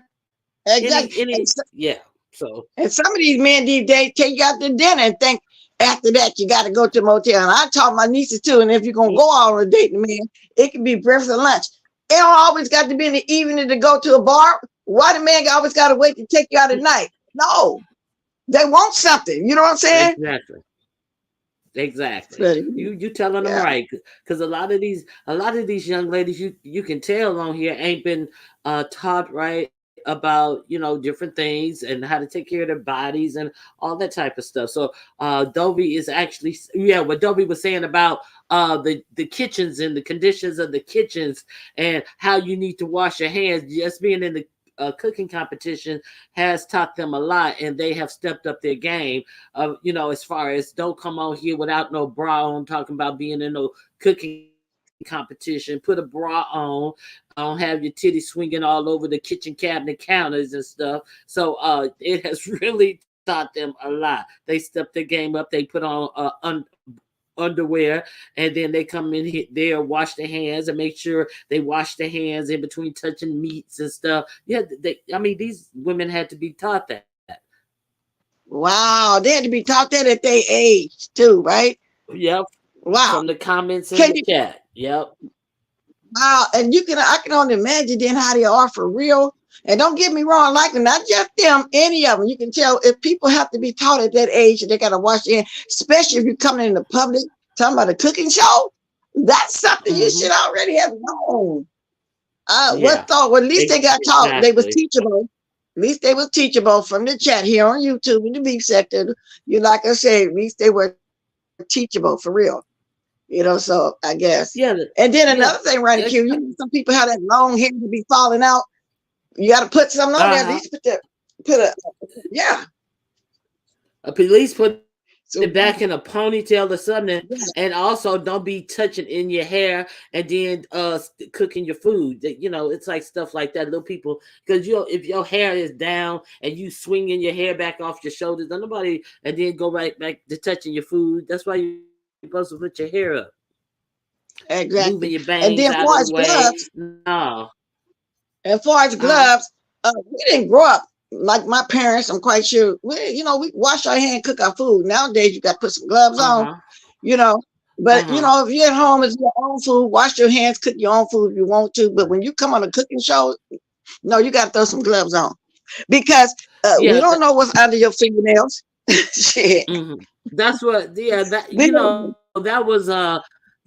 Speaker 1: Exactly.
Speaker 3: Yeah. So
Speaker 1: and some of these men these days take you out to dinner and think after that you got to go to the motel. And I taught my nieces too. And if you're gonna go out on a date, man, it can be breakfast or lunch. It don't always got to be in the evening to go to a bar. Why the man always got to wait to take you out at night? No, they want something. You know what I'm saying?
Speaker 3: Exactly. Exactly. You telling them
Speaker 1: Yeah.
Speaker 3: right, because a lot of these young ladies, you can tell on here ain't been taught right about different things and how to take care of their bodies and all that type of stuff. So Dovie is actually, yeah, what Dovie was saying about the kitchens and the conditions of the kitchens and how you need to wash your hands. Just being in the cooking competition has taught them a lot, and they have stepped up their game. As far as don't come on here without no bra on, talking about being in no cooking competition. Put a bra on. Don't have your titties swinging all over the kitchen cabinet counters and stuff. So it has really taught them a lot. They stepped their game up. They put on underwear, and then they come in here there, wash their hands, and make sure they wash their hands in between touching meats and stuff. Yeah, these women had to be taught that.
Speaker 1: Wow, they had to be taught that at their age too, right?
Speaker 3: Yep.
Speaker 1: Wow.
Speaker 3: From the comments in the chat. Yep.
Speaker 1: Wow, and I can only imagine then how they are for real. And don't get me wrong, like not just them, any of them. You can tell if people have to be taught at that age, they got to wash their hands, especially if you're coming in the public talking about a cooking show. That's something you should already have known. What thought? Well, at least they got taught. They was teachable. At least they was teachable from the chat here on YouTube in the beef sector. Like I said, at least they were teachable for real. So I guess.
Speaker 3: Yeah.
Speaker 1: And then another thing, right, Q, some people have that long hair to be falling out. You got to put something on there. At least yeah.
Speaker 3: At least put it back in a ponytail or something. Yeah. And also don't be touching in your hair and then cooking your food. It's like stuff like that. Little people, because if your hair is down and you swinging your hair back off your shoulders, don't nobody, and then go right back to touching your food. That's why you're supposed to put your hair up.
Speaker 1: Exactly.
Speaker 3: Moving your bangs
Speaker 1: and then
Speaker 3: out of the way.
Speaker 1: Gloves,
Speaker 3: no.
Speaker 1: As far as gloves, we didn't grow up like my parents. I'm quite sure. We wash our hands, cook our food. Nowadays, you got to put some gloves on. But if you're at home, it's your own food. Wash your hands, cook your own food if you want to. But when you come on a cooking show, no, you got to throw some gloves on because we don't know what's under your fingernails. Shit.
Speaker 3: That's what. Yeah,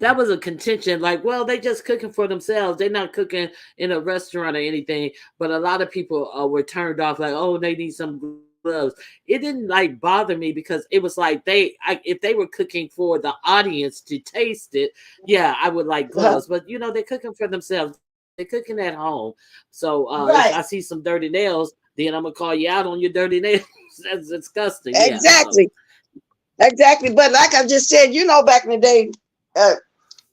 Speaker 3: that was a contention. Like, well, they just cooking for themselves. They're not cooking in a restaurant or anything. But a lot of people were turned off. Like, oh, they need some gloves. It didn't like bother me because it was like if they were cooking for the audience to taste it, yeah, I would like gloves. But they're cooking for themselves. They're cooking at home. So if I see some dirty nails, then I'm gonna call you out on your dirty nails. That's disgusting.
Speaker 1: Exactly. Yeah, so. Exactly. But like I just said, back in the day,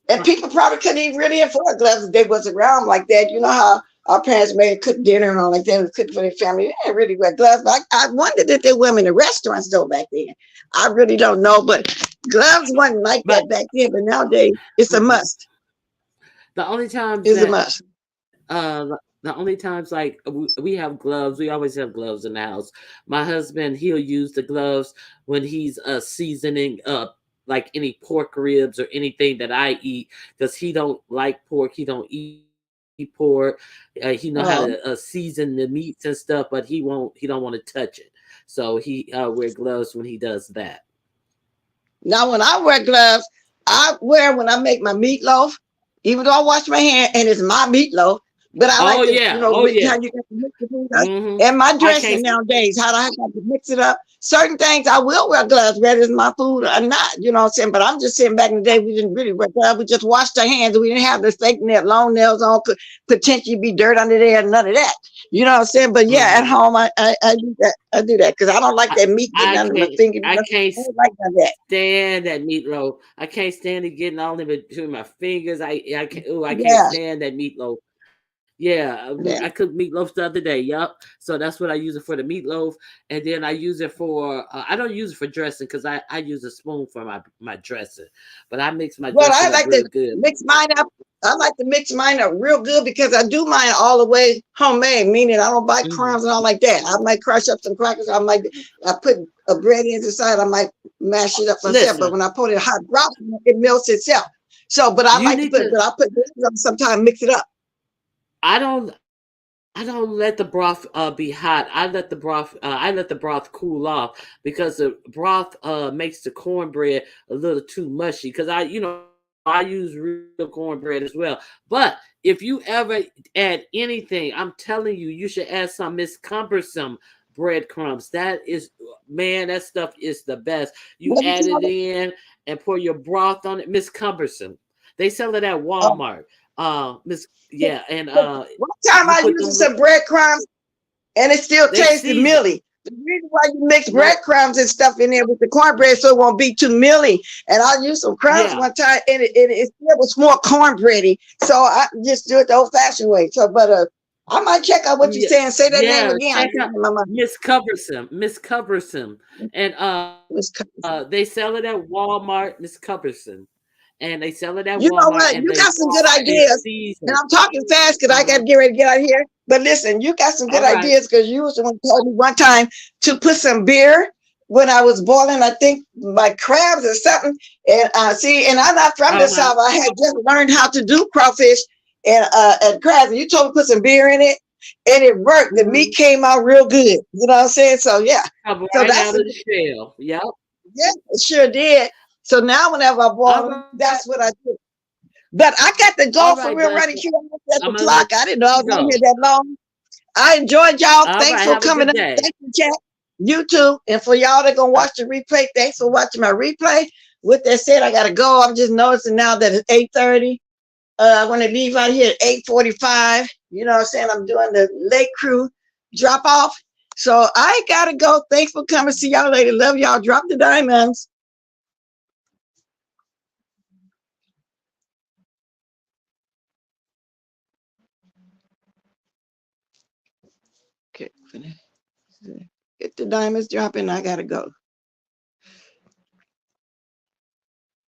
Speaker 1: and people probably couldn't even really afford gloves if they wasn't around like that. You know how our parents made cook dinner and all like that, and cook for their family. They didn't really wear gloves. But I wondered if they were in the restaurants though back then. I really don't know, but gloves wasn't like that back then. But nowadays, it's a must.
Speaker 3: The only times
Speaker 1: it's a must.
Speaker 3: The only times like we have gloves, we always have gloves in the house. My husband, he'll use the gloves when he's seasoning up like any pork ribs or anything that I eat, because he don't like pork. He don't eat pork. He know how to season the meats and stuff, but he don't want to touch it. So he wear gloves when he does that.
Speaker 1: Now, when I wear gloves, I wear when I make my meatloaf, even though I wash my hand and it's my meatloaf. But I like to, how you got to mix the food up. And my dressing nowadays, how I have to mix it up. Certain things I will wear gloves, whether it's my food or not, you know what I'm saying? But I'm just saying back in the day, we didn't really wear gloves. We just washed our hands. We didn't have the fake long nails on, could potentially be dirt under there, none of that. You know what I'm saying? But yeah, at home, I do that. I do that because I don't like that meat getting under my finger.
Speaker 3: I can't
Speaker 1: like that.
Speaker 3: Stand that meatloaf. I can't stand it getting all in between my fingers. I can't stand that meatloaf. Yeah, I cooked meatloaf the other day. Yup. So that's what I use it for, the meatloaf. And then I use it for, I don't use it for dressing because I use a spoon for my dressing. But I mix my dressing
Speaker 1: I like
Speaker 3: real
Speaker 1: to
Speaker 3: good.
Speaker 1: Mix mine up. I like to mix mine up real good because I do mine all the way homemade, meaning I don't buy crumbs and all like that. I might crush up some crackers. I put a bread inside. I might mash it up myself. But when I put it in hot broth, it melts itself. So, but I like to put bread up sometimes, mix it up.
Speaker 3: I don't I don't let the broth be hot. I let the broth cool off because the broth makes the cornbread a little too mushy. Because I use real cornbread as well. But if you ever add anything, I'm telling you, you should add some Miss Cumbersome breadcrumbs. That is, man, that stuff is the best. You
Speaker 1: What you
Speaker 3: add it
Speaker 1: call it?
Speaker 3: in and pour your broth on it. Miss Cumbersome. They sell it at
Speaker 1: Oh,
Speaker 3: Walmart. Miss Yeah, and
Speaker 1: one time
Speaker 3: you
Speaker 1: I
Speaker 3: put
Speaker 1: used
Speaker 3: them
Speaker 1: some breadcrumbs and it still
Speaker 3: they
Speaker 1: tasted
Speaker 3: season.
Speaker 1: milly. The reason why you mix
Speaker 3: No,
Speaker 1: breadcrumbs and stuff in there with the cornbread so it won't be too milly. And I used some crumbs
Speaker 3: yeah,
Speaker 1: one time and it still was more cornbready. So I just do it the old fashioned way. So, but I might check out what you're
Speaker 3: yeah,
Speaker 1: saying. Say that name
Speaker 3: yeah.
Speaker 1: again. I
Speaker 3: Check
Speaker 1: get it
Speaker 3: out
Speaker 1: in my mind.
Speaker 3: Miss Coverson, and
Speaker 1: It was
Speaker 3: they sell it at Walmart, Miss Coverson, and they sell it at
Speaker 1: You know
Speaker 3: Walmart,
Speaker 1: what?
Speaker 3: and
Speaker 1: You got some good
Speaker 3: it's
Speaker 1: ideas. And
Speaker 3: seasoned.
Speaker 1: I'm talking fast because I got
Speaker 3: Uh-huh.
Speaker 1: to get ready to get out of here. But listen, you got some good
Speaker 3: All right.
Speaker 1: ideas because you was the one who told me one time to put some beer when I was boiling, I think, my crabs or something. And see, and I'm not from the
Speaker 3: Uh-huh.
Speaker 1: South. I had just learned how to do crawfish and crabs. And you told me to put some beer in it, and it worked. The
Speaker 3: Mm-hmm.
Speaker 1: meat came out real good. You know what I'm saying? So yeah.
Speaker 3: Come
Speaker 1: So
Speaker 3: right
Speaker 1: that's
Speaker 3: out of the shell. Yep.
Speaker 1: yeah, it sure did. So now whenever I
Speaker 3: All
Speaker 1: boil them,
Speaker 3: right.
Speaker 1: that's what I do. But I got to
Speaker 3: All
Speaker 1: go for
Speaker 3: right,
Speaker 1: real
Speaker 3: Dustin.
Speaker 1: running here at the
Speaker 3: I'm gonna let
Speaker 1: clock. I didn't know I was
Speaker 3: you
Speaker 1: on
Speaker 3: go.
Speaker 1: here that long. I enjoyed y'all.
Speaker 3: All
Speaker 1: Thanks
Speaker 3: right.
Speaker 1: for
Speaker 3: Have a
Speaker 1: coming
Speaker 3: good
Speaker 1: up.
Speaker 3: day.
Speaker 1: Thank you, chat. You too. And for y'all that gonna watch the replay, thanks for watching my replay. With that said, I gotta go. I'm just noticing now that it's 8:30. I want to leave out here at 8:45. You know what I'm saying? I'm doing the late crew drop off. So I gotta go. Thanks for coming. See y'all later. Love y'all. Drop the diamonds. Okay. Get the diamonds dropping. I gotta go.